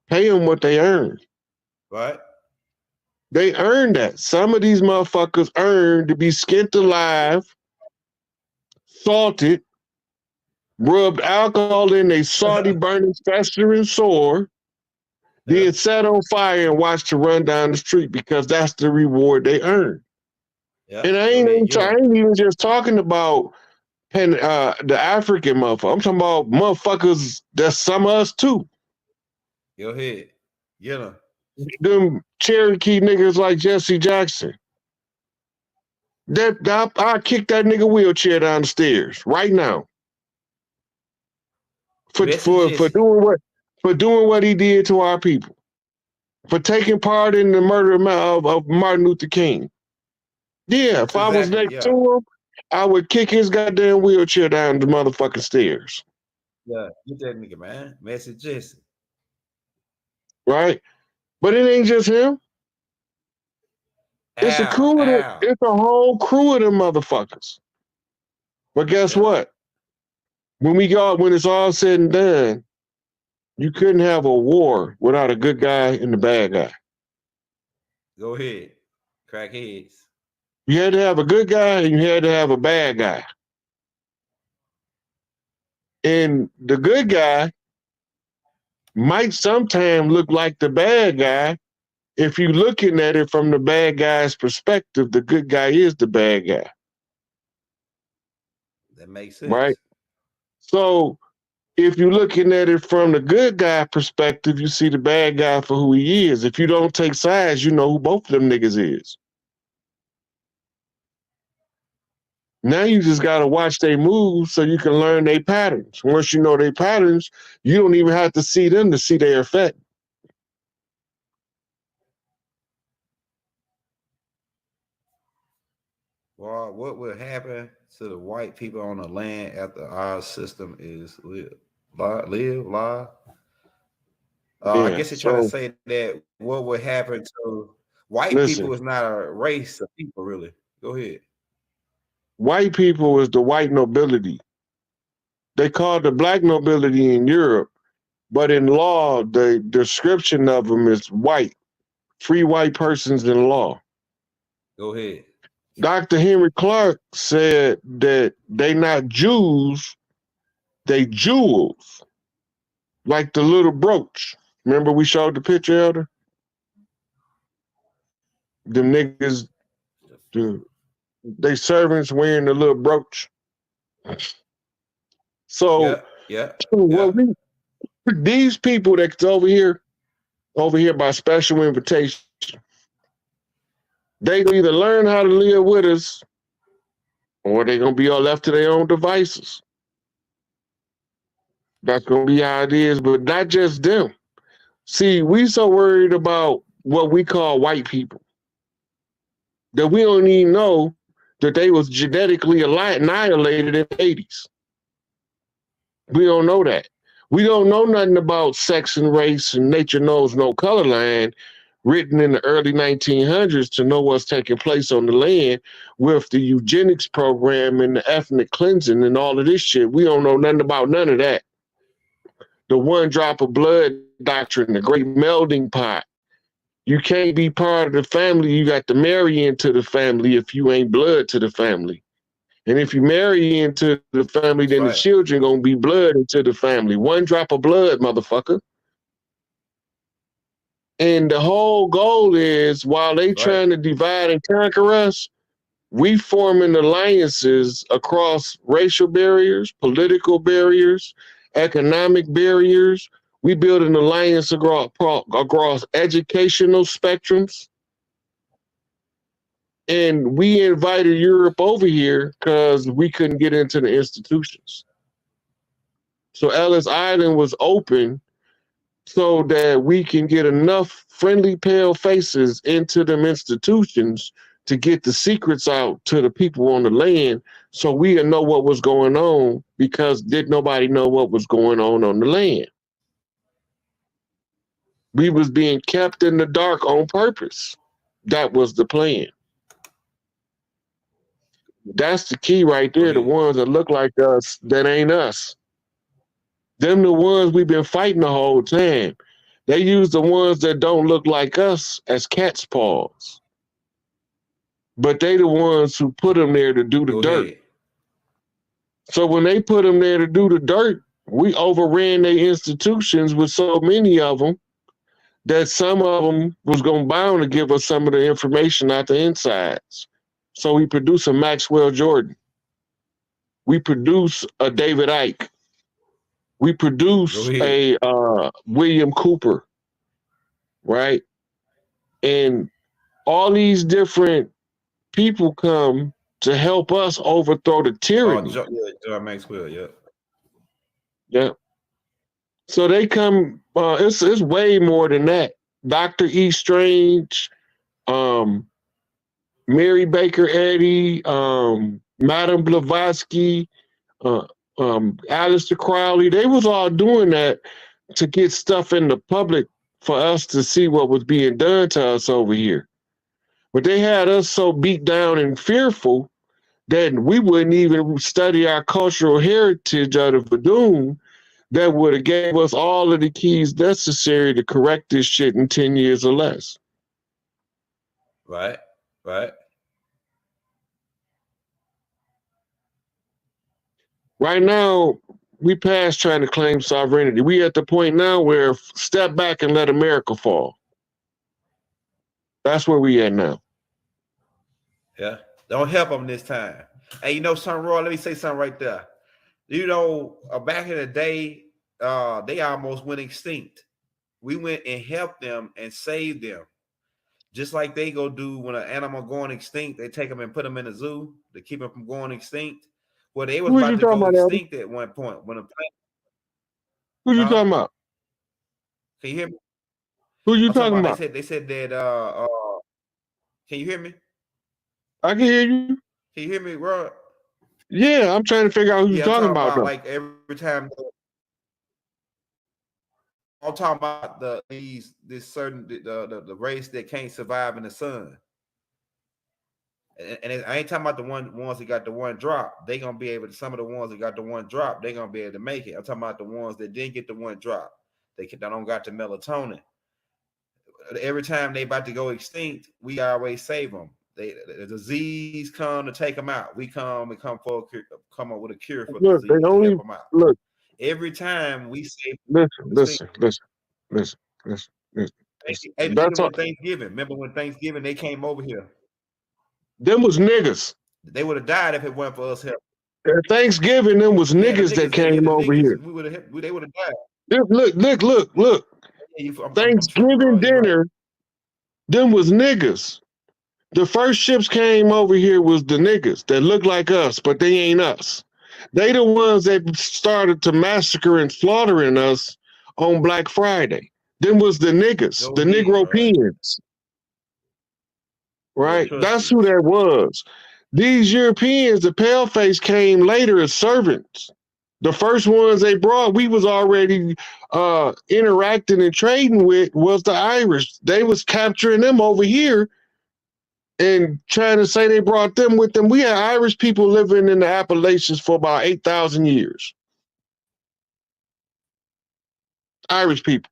pay them what they earned. Right. They earned that. Some of these motherfuckers earned to be skinned alive, salted, rubbed alcohol in their salty, burning, festering sore, then set on fire and watched to run down the street because that's the reward they earned. And I ain't even just talking about the African motherfucker. I'm talking about motherfuckers that's some of us too. Go ahead. Get them. Them Cherokee niggas like Jesse Jackson. I kick that nigga wheelchair down the stairs right now. For doing what he did to our people. For taking part in the murder of Martin Luther King. Yeah, if I was next to him, I would kick his goddamn wheelchair down the motherfucking stairs. Yeah, get that nigga, man. Message Jesse. Right? But it ain't just him. It's a crew it's a whole crew of them motherfuckers. But guess what? when it's all said and done, you couldn't have a war without a good guy and a bad guy. Go ahead. Crackheads. You had to have a good guy and you had to have a bad guy. And the good guy might sometimes look like the bad guy. If you're looking at it from the bad guy's perspective, the good guy is the bad guy. That makes sense. Right? So if you're looking at it from the good guy perspective, you see the bad guy for who he is. If you don't take sides, you know who both of them niggas is. Now you just got to watch their moves so you can learn their patterns. Once you know their patterns, you don't even have to see them to see their effect. Well, what will happen to the white people on the land after our system is live? I guess they're trying to say that what would happen to white people is not a race of people, really. Go ahead. White people is the white nobility. They call the black nobility in Europe, but in law, the description of them is white, free white persons in law. Go ahead. Dr. Henry Clark said that they not Jews, they jewels, like the little brooch. Remember we showed the picture, Elder? Them niggas, they servants wearing the little brooch. So these people that's over here by special invitation, they either learn how to live with us or they're going to be all left to their own devices. That's going to be how it is, but not just them. See, we so worried about what we call white people that we don't even know that they was genetically annihilated in the 80s. We don't know that. We don't know nothing about sex and race and nature knows no color line written in the early 1900s to know what's taking place on the land with the eugenics program and the ethnic cleansing and all of this shit. We don't know nothing about none of that. The one drop of blood doctrine, the great melding pot. You can't be part of the family. You got to marry into the family if you ain't blood to the family. And if you marry into the family, then the children gonna be blood into the family. One drop of blood, motherfucker. And the whole goal is, while they trying to divide and conquer us, we forming alliances across racial barriers, political barriers, economic barriers. We build an alliance across educational spectrums. And we invited Europe over here because we couldn't get into the institutions. So Ellis Island was open so that we can get enough friendly pale faces into them institutions to get the secrets out to the people on the land so we would know what was going on, because did nobody know what was going on the land. We was being kept in the dark on purpose. That was the plan. That's the key right there. The ones that look like us, that ain't us. Them the ones we've been fighting the whole time. They use the ones that don't look like us as cat's paws. But they the ones who put them there to do the dirt. So when they put them there to do the dirt, we overran their institutions with so many of them that some of them was going to bound to give us some of the information out the insides. So we produce a Maxwell Jordan. We produce a David Icke. We produce a William Cooper, right? And all these different people come to help us overthrow the tyranny. John Maxwell, Yeah. So they come, it's way more than that. Dr. E. Strange, Mary Baker Eddy, Madame Blavatsky, Aleister Crowley, they was all doing that to get stuff in the public for us to see what was being done to us over here. But they had us so beat down and fearful that we wouldn't even study our cultural heritage of the Vadun that would have gave us all of the keys necessary to correct this shit in 10 years or less. Right, right. Right now, we past trying to claim sovereignty. We at the point now where step back and let America fall. That's where we at now. Yeah. Don't help them this time. Hey, you know something, Roy? Let me say something right there. You know, back in the day, they almost went extinct. We went and helped them and saved them. Just like they go do when an animal going extinct, they take them and put them in a zoo to keep them from going extinct. Well, they was about to go extinct at one point. When a plant, who you talking about? Can you hear me? Who you talking about? They said that can you hear me? I can hear you. Can you hear me, Roy? Yeah, I'm trying to figure out who you're talking about. Like every time I'm talking about the race that can't survive in the sun. And I ain't talking about the ones that got the one drop. They gonna be able to. Some of the ones that got the one drop, they gonna be able to make it. I'm talking about the ones that didn't get the one drop. They don't got the melatonin. Every time they about to go extinct, we always save them. The disease come to take them out. We come up with a cure for the disease to help them out. Look, every time we save. Listen. Hey, remember when Thanksgiving they came over here? Them was niggas. They would have died if it weren't for us help. At Thanksgiving, them was niggas that came over here. They would have died. Look. Thanksgiving dinner, them was niggas. The first ships came over here was the niggas that look like us, but they ain't us. They the ones that started to massacre and slaughtering us on Black Friday. Them was the niggas, the Negropeans. Right? That's who that was. These Europeans, the paleface came later as servants. The first ones they brought, we was already interacting and trading with was the Irish. They was capturing them over here and trying to say they brought them with them. We had Irish people living in the Appalachians for about 8,000 years. Irish people.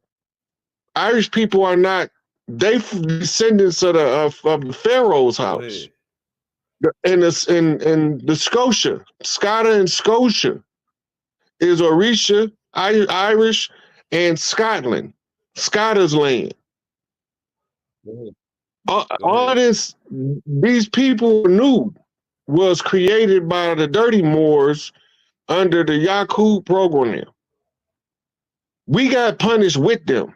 Irish people are not, they descendants of the Pharaoh's house. And the Scotia, Scotta and Scotia is Orisha, Irish, and Scotland, Scotta's land. All this, these people knew was created by the Dirty Moors under the Yakub program. We got punished with them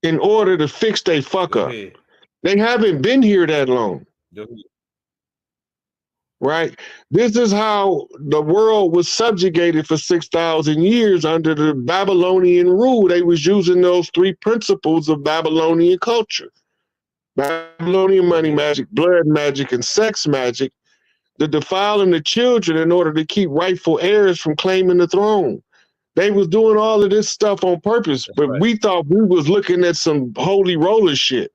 in order to fix their fuck up. They haven't been here that long. Right? This is how the world was subjugated for 6,000 years under the Babylonian rule. They was using those three principles of Babylonian culture. Babylonian money magic, blood magic, and sex magic, to defiling the children in order to keep rightful heirs from claiming the throne. They was doing all of this stuff on purpose, but we thought we was looking at some holy roller shit.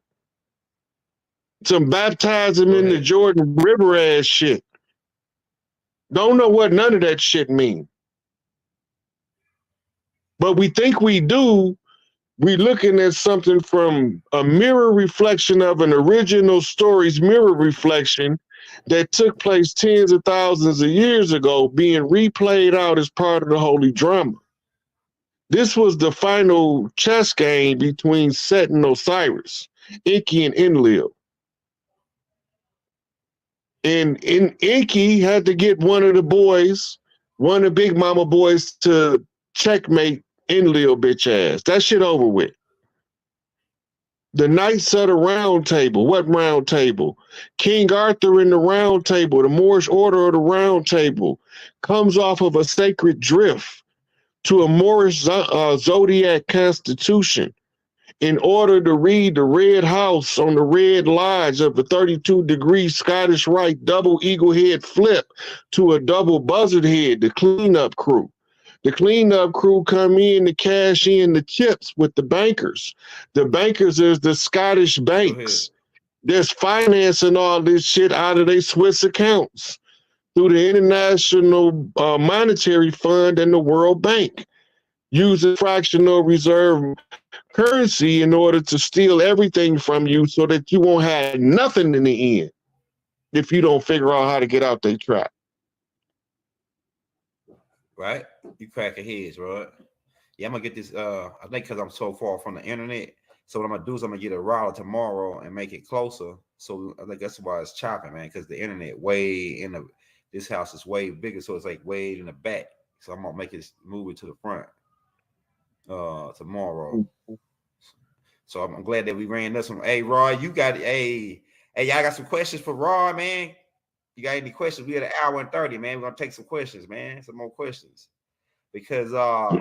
Some baptize them in the Jordan River ass shit. Don't know what none of that shit mean. But we think we do. We looking at something from a mirror reflection of an original story's mirror reflection that took place tens of thousands of years ago, being replayed out as part of the holy drama. This was the final chess game between Set and Osiris, Enki and Enlil. And Enki had to get one of the boys, one of the Big Mama boys, to checkmate Enlil bitch ass. That shit over with. The Knights of the Round Table. What Round Table? King Arthur in the Round Table, the Moorish Order of the Round Table, comes off of a sacred drift to a Moorish zodiac constitution in order to read the red house on the red lodge of a 32-degree Scottish Rite double eagle head flip to a double buzzard head, the cleanup crew. The cleanup crew come in to cash in the chips with the bankers. The bankers is the Scottish banks. There's financing all this shit out of their Swiss accounts. through the International Monetary Fund and the World Bank, using fractional reserve currency in order to steal everything from you so that you won't have nothing in the end if you don't figure out how to get out their trap. Right? You cracking heads, right? Yeah, I'm gonna get this. I think because I'm so far from the internet. So what I'm gonna do is I'm gonna get a router tomorrow and make it closer. So I think that's why it's chopping, man. Because the internet way in the this house is way bigger, so it's like way in the back. So I'm gonna make it move it to the front tomorrow. So I'm glad that we ran this one. Hey, Roy, you got hey, y'all got some questions for Roy, man? You got any questions? We had an hour and 30, man. We're gonna take some questions, man. Some more questions. Because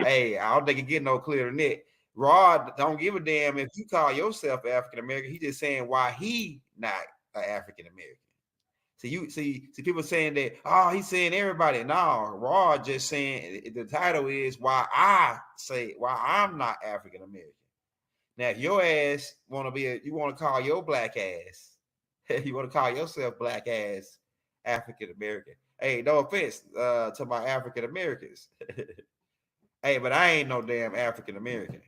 hey, I don't think it get no clearer than that. Rod don't give a damn if you call yourself African American. He just saying why he not an African American. So you see people saying that, oh, he's saying everybody. No, Rod just saying the title is why I say why I'm not African American. Now, if your ass want to be you want to call your black ass, you want to call yourself black ass African American. Hey, no offense to my African Americans. Hey, but I ain't no damn African American.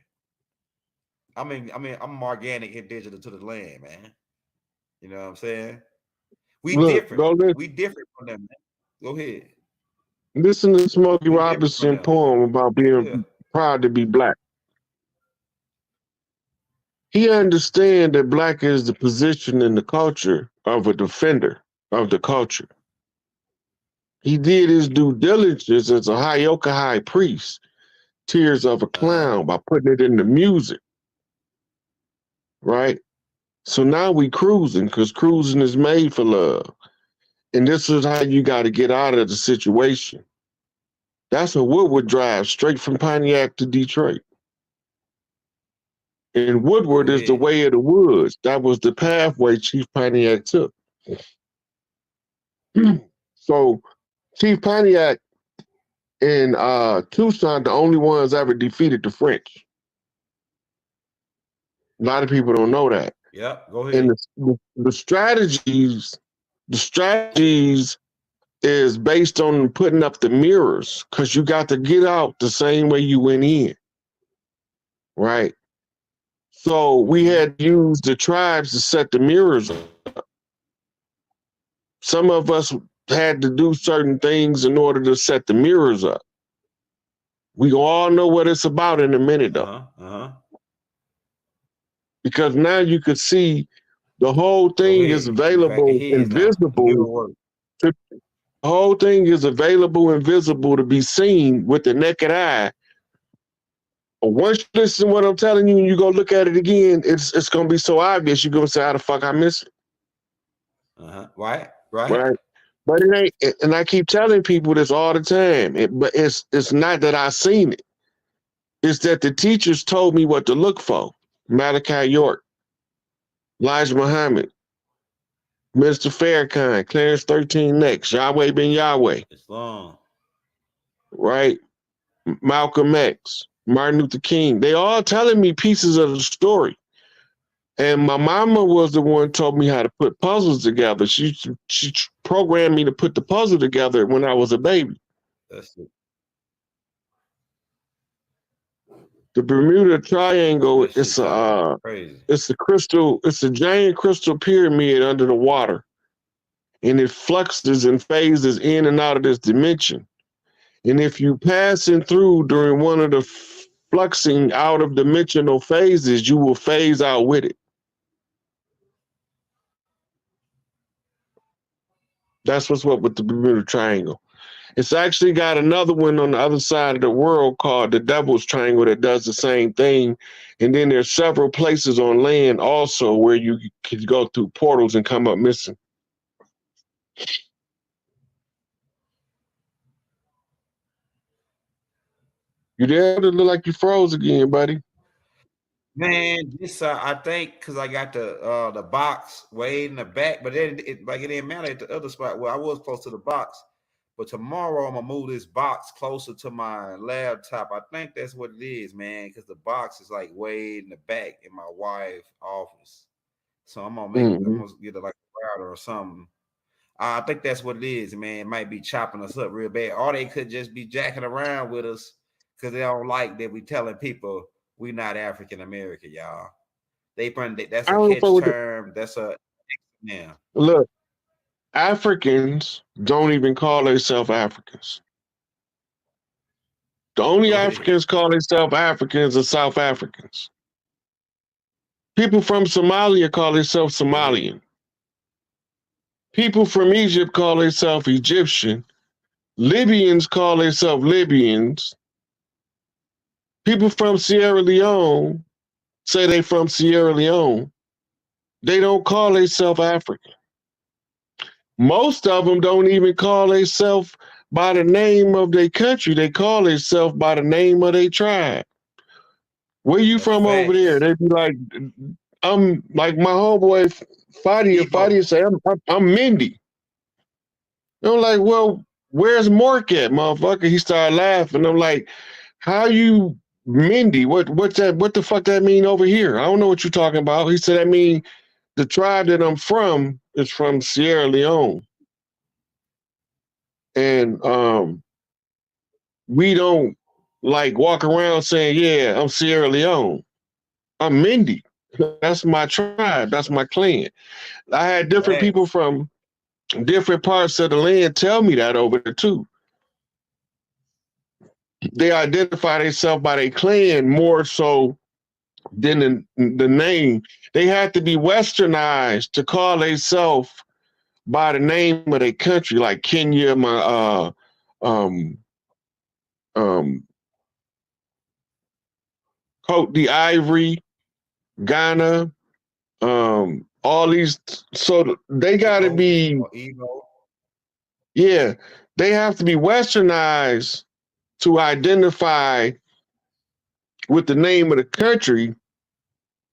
I mean, I'm organic and digital to the land, man. You know what I'm saying? We Look, different. go listen, We different from them, man. Go ahead. listen to Smokey We different from Robinson them. poem about being Yeah. proud to be black. He understands that black is the position in the culture of a defender of the culture. He did his due diligence as a Hyoka high priest, Tears of a Clown, by putting it in the music, right? So now we cruising because cruising is made for love. And this is how you got to get out of the situation. That's a Woodward drive straight from Pontiac to Detroit. And Woodward is the way of the woods. That was the pathway Chief Pontiac took. So Chief Pontiac and Tucson, the only ones ever defeated the French. A lot of people don't know that. Yeah, go ahead. And the strategies is based on putting up the mirrors because you got to get out the same way you went in, right? So we had used the tribes to set the mirrors up. Some of us had to do certain things in order to set the mirrors up. We all know what it's about in a minute, though. Because now you could see the whole thing is available and visible. The whole thing is available and visible to be seen with the naked eye. Once you listen to what I'm telling you and you go look at it again, it's going to be so obvious. You're going to say, how the fuck I miss it? Right. But it ain't, and I keep telling people this all the time. But it's not that I seen it. It's that the teachers told me what to look for. Malachi York, Elijah Muhammad, Mr. Farrakhan, Clarence 13 Next, Yahweh Ben Yahweh. Islam. Right? Malcolm X, Martin Luther King. They all telling me pieces of the story. And my mama was the one who told me how to put puzzles together. She programmed me to put the puzzle together when I was a baby. That's it. The Bermuda Triangle it's a giant crystal pyramid under the water. And it fluxes and phases in and out of this dimension. And if you passing through during one of the fluxing out of dimensional phases, you will phase out with it. That's what's up with the Bermuda Triangle. It's actually got another one on the other side of the world called the Devil's Triangle that does the same thing. And then there's several places on land also where you can go through portals and come up missing. You there? It look like you froze again, buddy. Man, this I think because I got the box way in the back, but then it didn't matter at the other spot where I was close to the box. But tomorrow I'm gonna move this box closer to my laptop. I think that's what it is, man, because the box is like way in the back in my wife's office. So I'm gonna I'm gonna get like a router or something. I think that's what it is, man. It might be chopping us up real bad, or they could just be jacking around with us because they don't like that we telling people we not African American, y'all. That's I a don't fuck catch with the, term. That's a yeah. look, Africans don't even call themselves Africans. The only Go ahead. Africans call themselves Africans are South Africans. People from Somalia call themselves Go ahead. Somalian. People from Egypt call themselves Egyptian. Libyans call themselves Libyans. People from Sierra Leone say they from Sierra Leone. They don't call themselves African. Most of them don't even call themselves by the name of their country. They call themselves by the name of their tribe. Where you That's from over there? facts. They be like, I'm like my homeboy Fadia. Igbo. Fadia say, I'm Mindy. I'm like, well, where's Mark at, motherfucker? He started laughing. I'm like, how you Mindy? What's that? What the fuck that mean over here? I don't know what you're talking about. He said, I mean, the tribe that I'm from is from Sierra Leone. And we don't like walk around saying, yeah, I'm Sierra Leone. I'm Mindy. That's my tribe. That's my clan. I had different people Facts. from different parts of the land tell me that over there too. They identify themselves by their clan more so than the name. They had to be westernized to call themselves by the name of their country, like Kenya, um, um, Cote d'Ivory, Ghana, all these. So they got to Igbo be, or Igbo. yeah, they have to be westernized to identify with the name of the country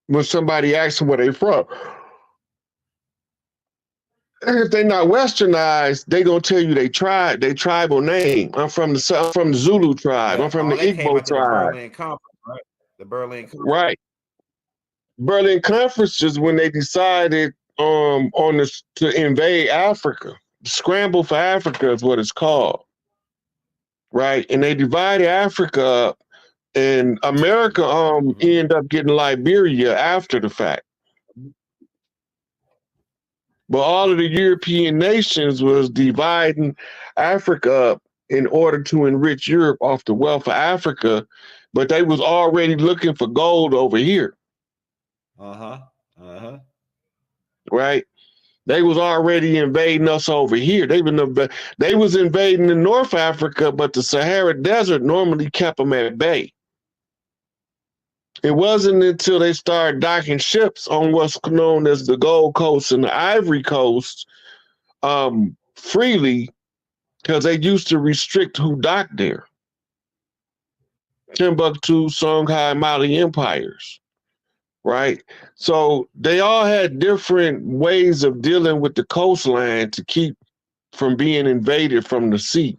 when somebody asks them where they from. If they're not westernized, they gonna tell you they tribal name. I'm from the Zulu tribe. I'm Yeah, from the all that came Igbo after the tribe. Berlin Conference, right? The Berlin Conference. Right. Berlin Conference is when they decided on this to invade Africa. Scramble for Africa is what it's called. Right. And they divided Africa up, and America ended up getting Liberia after the fact. But all of the European nations was dividing Africa up in order to enrich Europe off the wealth of Africa, but they was already looking for gold over here. Right? They was already invading us over here. They was invading the North Africa, but the Sahara Desert normally kept them at bay. It wasn't until they started docking ships on what's known as the Gold Coast and the Ivory Coast freely, because they used to restrict who docked there. Timbuktu, Songhai, Mali empires, right? So they all had different ways of dealing with the coastline to keep from being invaded from the sea,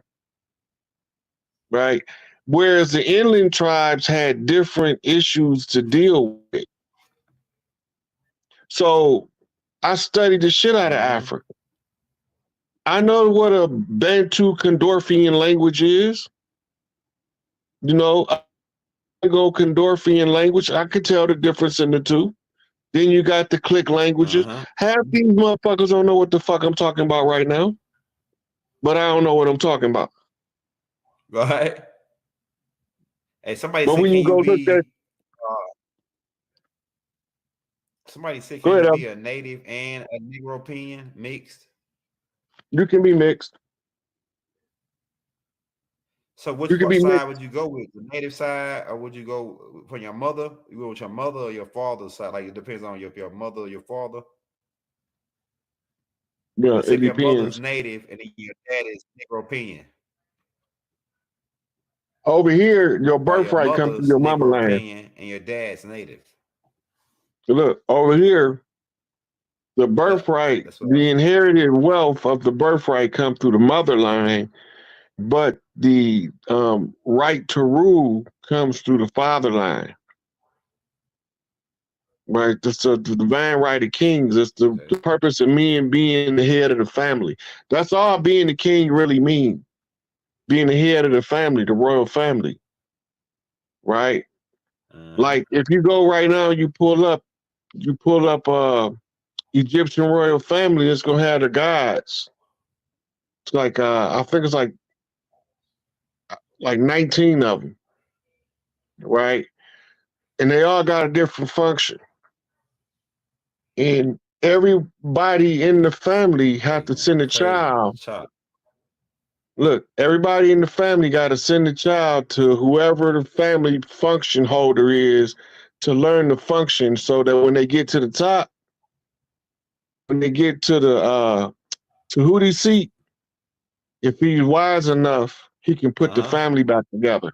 right? Whereas the inland tribes had different issues to deal with. So I studied the shit out of Africa. I know what a Bantu Condorfian language is. You know, go Condorfian language. I could tell the difference in the two. Then you got the click languages. Half these motherfuckers don't know what the fuck I'm talking about right now. But I don't know what I'm talking about. Right. Hey, somebody But said, when can you you go look at, be somebody said, go can you ahead, be a native and a Negropean mixed? you can be mixed. So You can what be side mixed. would you go with? The native side, or would you go from your mother? You go with your mother or your father's side? Like it depends on your mother or your father. Yeah, Let's say it if your mother's depends. native and then your dad is Negropean, Over here, your or your birthright comes through mother's your mama line. Negropean and your dad's native. So look, over here, the Yeah, birthright, that's what. the inherited wealth of the birthright comes through the mother line, but the right to rule comes through the father line. right? The divine right of kings. It's the purpose of men being the head of the family. That's all being the king really means. Being the head of the family, the royal family, right? Like if you go right now, you pull up Egyptian royal family, it's gonna have the gods. It's like I think it's like 19 of them, right? And they all got a different function. And everybody in the family have to send a child. Look, everybody in the family got to send a child to whoever the family function holder is to learn the function so that when they get to the top, when they get to the to Hootie seat, if he's wise enough, he can put the family back together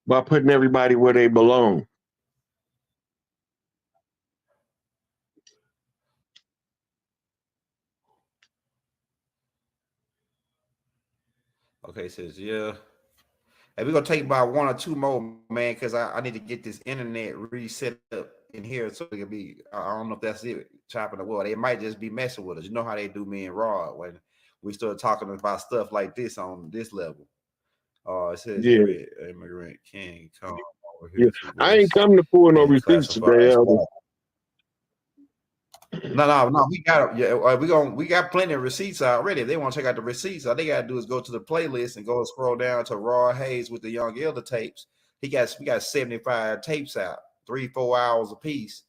by putting everybody where they belong. Okay, says yeah. Hey, we're gonna take about 1 or 2 more, man, because I need to get this internet reset up in here so it can be. I don't know if that's it, chopping the wood. They might just be messing with us. You know how they do me and Rod when we start talking about stuff like this on this level. It says immigrant king come over here. I ain't coming to pull no receipts today, Elder. No. We got we got plenty of receipts already. If they want to check out the receipts, all they gotta do is go to the playlist and go and scroll down to Raw Hayes with the Young Elder tapes. We got 75 tapes out, 3-4 hours a piece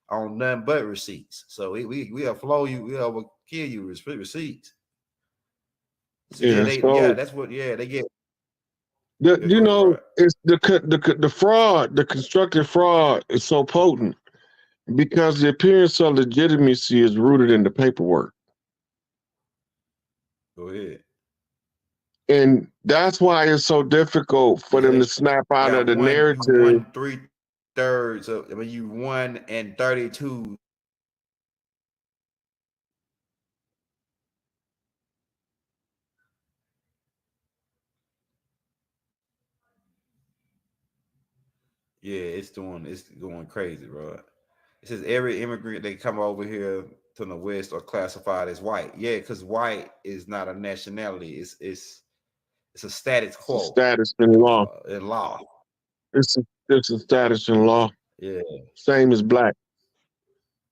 on none but receipts. So we'll flow you, we'll kill you with receipts. So that's what they get. It's the fraud, the constructed fraud is so potent because the appearance of legitimacy is rooted in the paperwork. Go ahead. And that's why it's so difficult for them to snap out of the narrative. You won 3/3 of, you won and 32. Yeah, it's going crazy, bro. It says every immigrant they come over here to the West are classified as white. Yeah, because white is not a nationality. It's a status quo. It's a status in law. It's a status in law. Yeah. Same as black.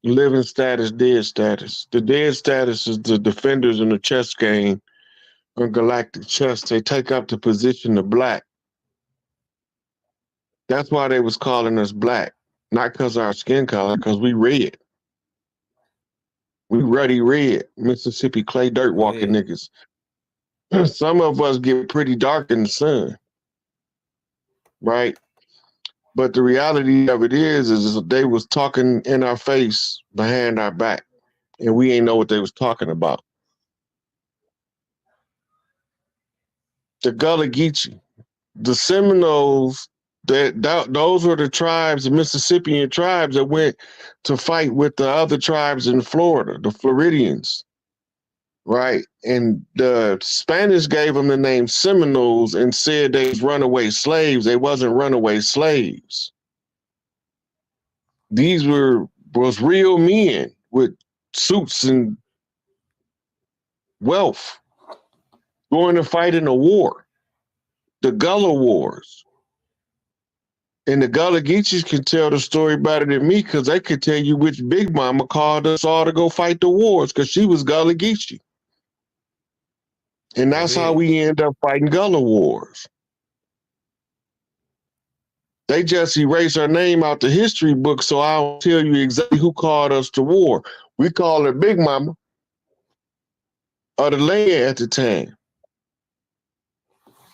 Living status, dead status. The dead status is the defenders in the chess game on galactic chess. They take up the position of black. That's why they was calling us black. Not because of our skin color, because we red. We ruddy red, Mississippi clay dirt walking niggas. Some of us get pretty dark in the sun, right? But the reality of it is they was talking in our face behind our back, and we ain't know what they was talking about. The Gullah Geechee, the Seminoles, those were the tribes, the Mississippian tribes that went to fight with the other tribes in Florida, the Floridians, right? And the Spanish gave them the name Seminoles and said they was runaway slaves. They wasn't runaway slaves. These was real men with suits and wealth going to fight in a war, the Gullah Wars. And the Gullah Geechees can tell the story better than me because they could tell you which Big Mama called us all to go fight the wars because she was Gullah Geechee. And that's how we end up fighting Gullah Wars. They just erase our name out the history book, so I'll tell you exactly who called us to war. We call her Big Mama of the land at the time.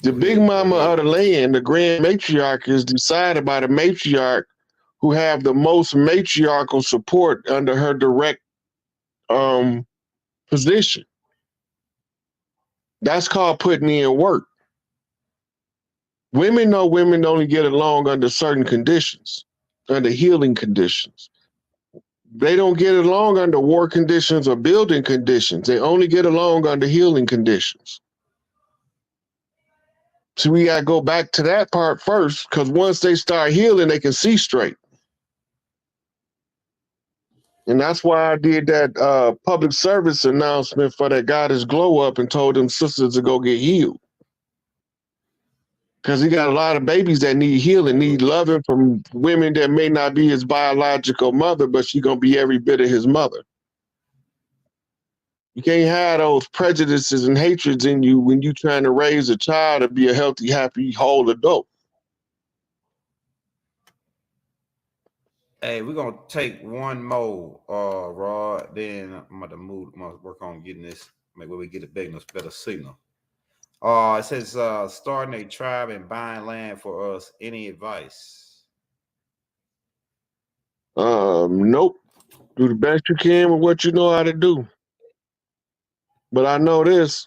The Big Mama of the land, the Grand Matriarch, is decided by the matriarch who have the most matriarchal support under her direct position. That's called putting in work. Women know women only get along under certain conditions, under healing conditions. They don't get along under war conditions or building conditions. They only get along under healing conditions. So we got to go back to that part first, because once they start healing, they can see straight. And that's why I did that public service announcement for that Goddess Glow Up and told them sisters to go get healed. Because he got a lot of babies that need healing, need loving from women that may not be his biological mother, but she gonna be every bit of his mother. You can't have those prejudices and hatreds in you when you're trying to raise a child to be a healthy, happy, whole adult. Hey, we're gonna take one more, Rod. Then I'm gonna move. I'm gonna work on getting this. Maybe we get a better signal. It says starting a tribe and buying land for us. Any advice? Nope. Do the best you can with what you know how to do. But I know this: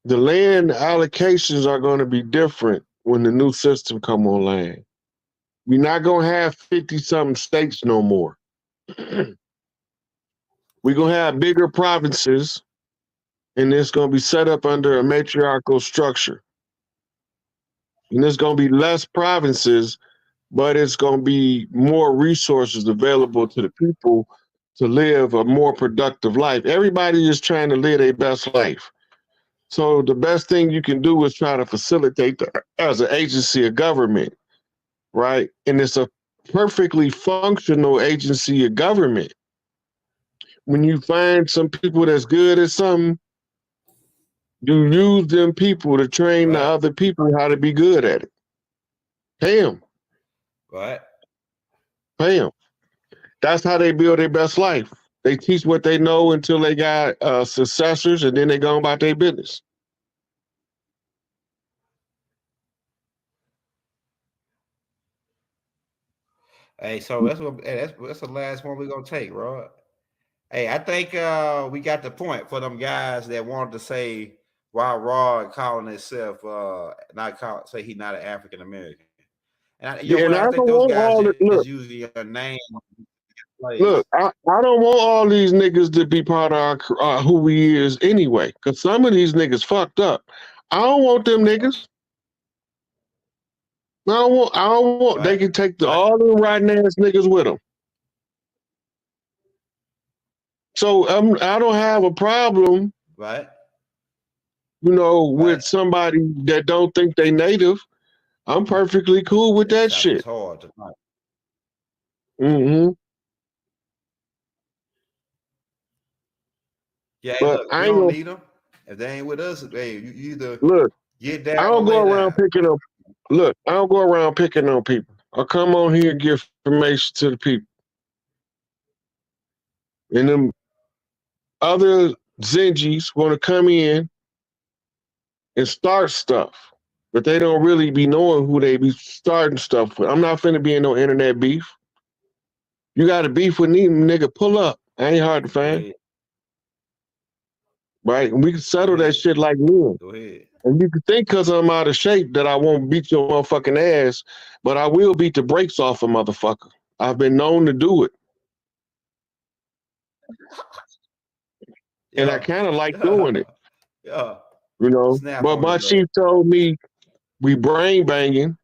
the land allocations are going to be different when the new system come online. We're not gonna have 50-something states no more. We're gonna have bigger provinces, and it's gonna be set up under a matriarchal structure. And there's gonna be less provinces, but it's gonna be more resources available to the people to live a more productive life. Everybody is trying to live their best life. So the best thing you can do is try to facilitate that as an agency of government, right? And it's a perfectly functional agency of government. When you find some people that's good at something, you use them people to train the other people how to be good at it. Pay them. Right. Pay them. That's how they build their best life. They teach what they know until they got successors, and then they go about their business. Hey, so that's the last one we're gonna take, Rod. Hey, I think we got the point for them guys that wanted to say why Rod calling himself say he's not an African American. And I think those guys just usually a name. Look, I don't want all these niggas to be part of our, who we is anyway, because some of these niggas fucked up. I don't want them niggas. I don't want. Right. They can take all the rotten ass niggas with them. So I don't have a problem, right? With somebody that don't think they native. I'm perfectly cool with that shit. It's hard to find. Mm-hmm. Yeah, but look, we don't need them. If they ain't with us, hey, you either get down. I don't go around picking up. Look, I don't go around picking on people. I come on here and give information to the people. And them other Zenjis want to come in and start stuff, but they don't really be knowing who they be starting stuff with. I'm not finna be in no internet beef. You got a beef with me, nigga, pull up. I ain't hard to find. Yeah. Right? And we can settle that shit like men. Go ahead. And you can think because I'm out of shape that I won't beat your motherfucking ass, but I will beat the brakes off a motherfucker. I've been known to do it. And I kind of like doing it. Yeah. But my chief told me we brain banging.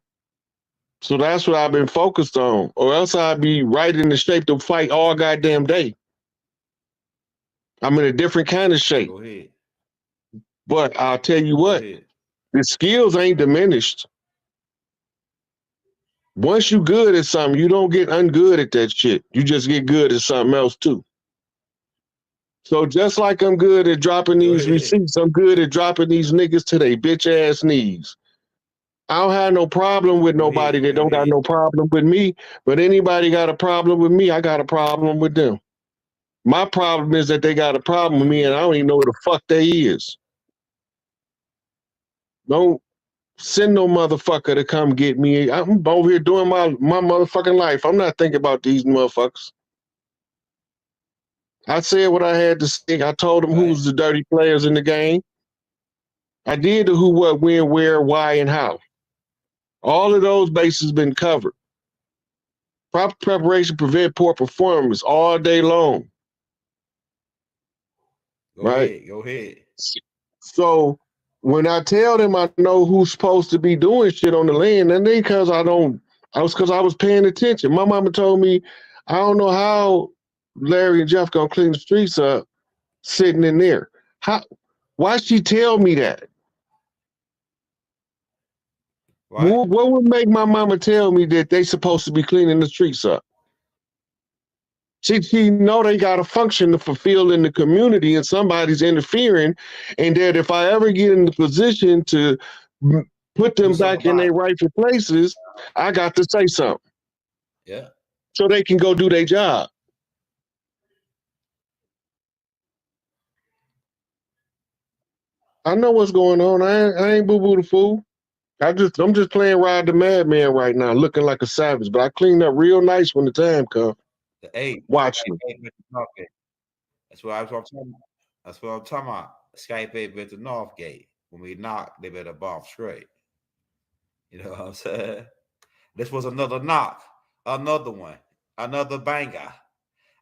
So that's what I've been focused on. Or else I'd be right in the shape to fight all goddamn day. I'm in a different kind of shape. Go ahead. But I'll tell you what, the skills ain't diminished. Once you good at something, you don't get ungood at that shit. You just get good at something else too. So just like I'm good at dropping these receipts, I'm good at dropping these niggas to their bitch ass knees. I don't have no problem with nobody that don't got no problem with me, but anybody got a problem with me, I got a problem with them. My problem is that they got a problem with me and I don't even know who the fuck they is. Don't send no motherfucker to come get me. I'm over here doing my motherfucking life. I'm not thinking about these motherfuckers. I said what I had to say. I told them who's the dirty players in the game. I did the who, what, when, where, why, and how. All of those bases been covered. Proper preparation prevent poor performance all day long. Go ahead. So when I tell them I know who's supposed to be doing shit on the land, and then because I was paying attention. My mama told me, I don't know how Larry and Jeff gonna clean the streets up sitting in there. Why she tell me that? Right? What would make my mama tell me that they supposed to be cleaning the streets up? She know they got a function to fulfill in the community, and somebody's interfering, and that if I ever get in the position to put them back in their rightful places, I got to say something. Yeah. So they can go do their job. I know what's going on. I ain't boo boo the fool. I'm just playing Ride the Madman right now, looking like a savage. But I cleaned up real nice when the time comes. The 8. Watch me. That's what I'm talking about. That's what I'm talking about. Skype 8 at the Northgate. When we knock, they better bomb straight. You know what I'm saying? This was another knock, another one, another banger.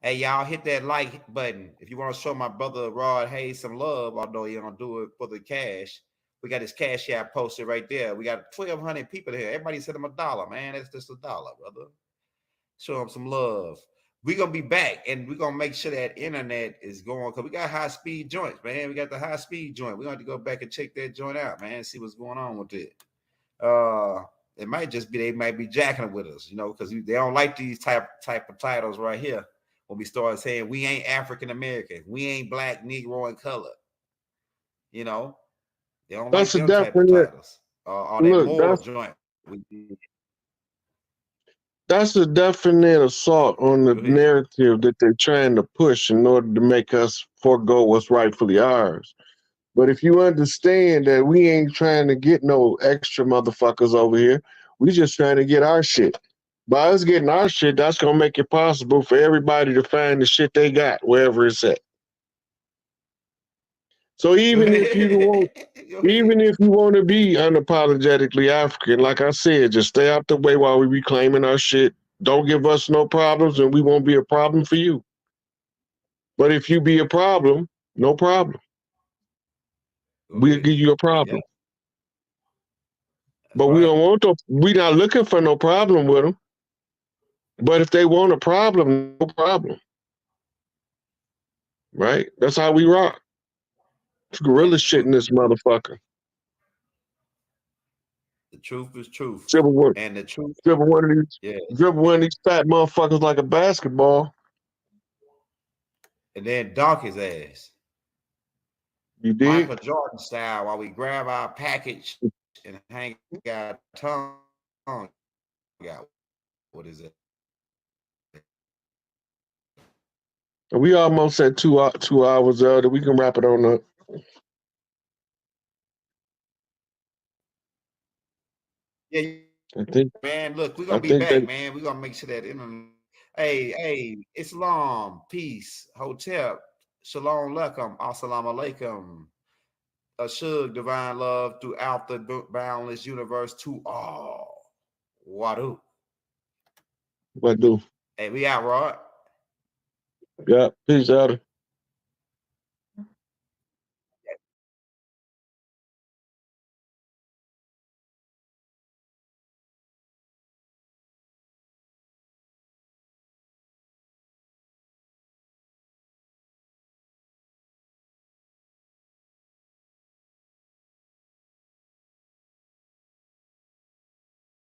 Hey, y'all hit that like button if you want to show my brother Rod Hayes some love, although he don't do it for the cash. We got his cash app posted right there. We got 1,200 people here. Everybody sent him $1, man. That's just $1, brother. Show him some love. We're going to be back, and we're going to make sure that internet is going, because we got high-speed joints, man. We got the high-speed joint. We're going to have to go back and check that joint out, man, see what's going on with it. It might just be they might be jacking with us, you know, because they don't like these type of titles right here. When we start saying we ain't African American, we ain't black, Negro, and color, you know, they don't like them type of titles. Or they moral joint. That's a definite assault on the narrative that they're trying to push in order to make us forego what's rightfully ours. But if you understand that we ain't trying to get no extra motherfuckers over here, we just trying to get our shit. By us getting our shit, that's gonna make it possible for everybody to find the shit they got wherever it's at. So even if you want to be unapologetically African, like I said, just stay out the way while we reclaiming our shit. Don't give us no problems, and we won't be a problem for you. But if you be a problem, no problem. We'll give you a problem. Yeah. But we don't want to. We're not looking for no problem with them. But if they want a problem, no problem. Right? That's how we rock. It's gorilla shit in this motherfucker. The truth is truth. And the truth. Dribble one of these fat motherfuckers like a basketball. And then dunk his ass. You did? Michael Jordan style, while we grab our package and hang our tongue. What is it? We almost at 2 hours out. We can wrap it on up. Yeah, I think, man. Look, we're gonna be back, man. We're gonna make sure that Hey, Islam, peace, hotel, shalom aleichem, assalamu alaikum, ashug, divine love throughout the boundless universe to all. Wadu. What do? Hey, we out, Rod. Yeah, peace out.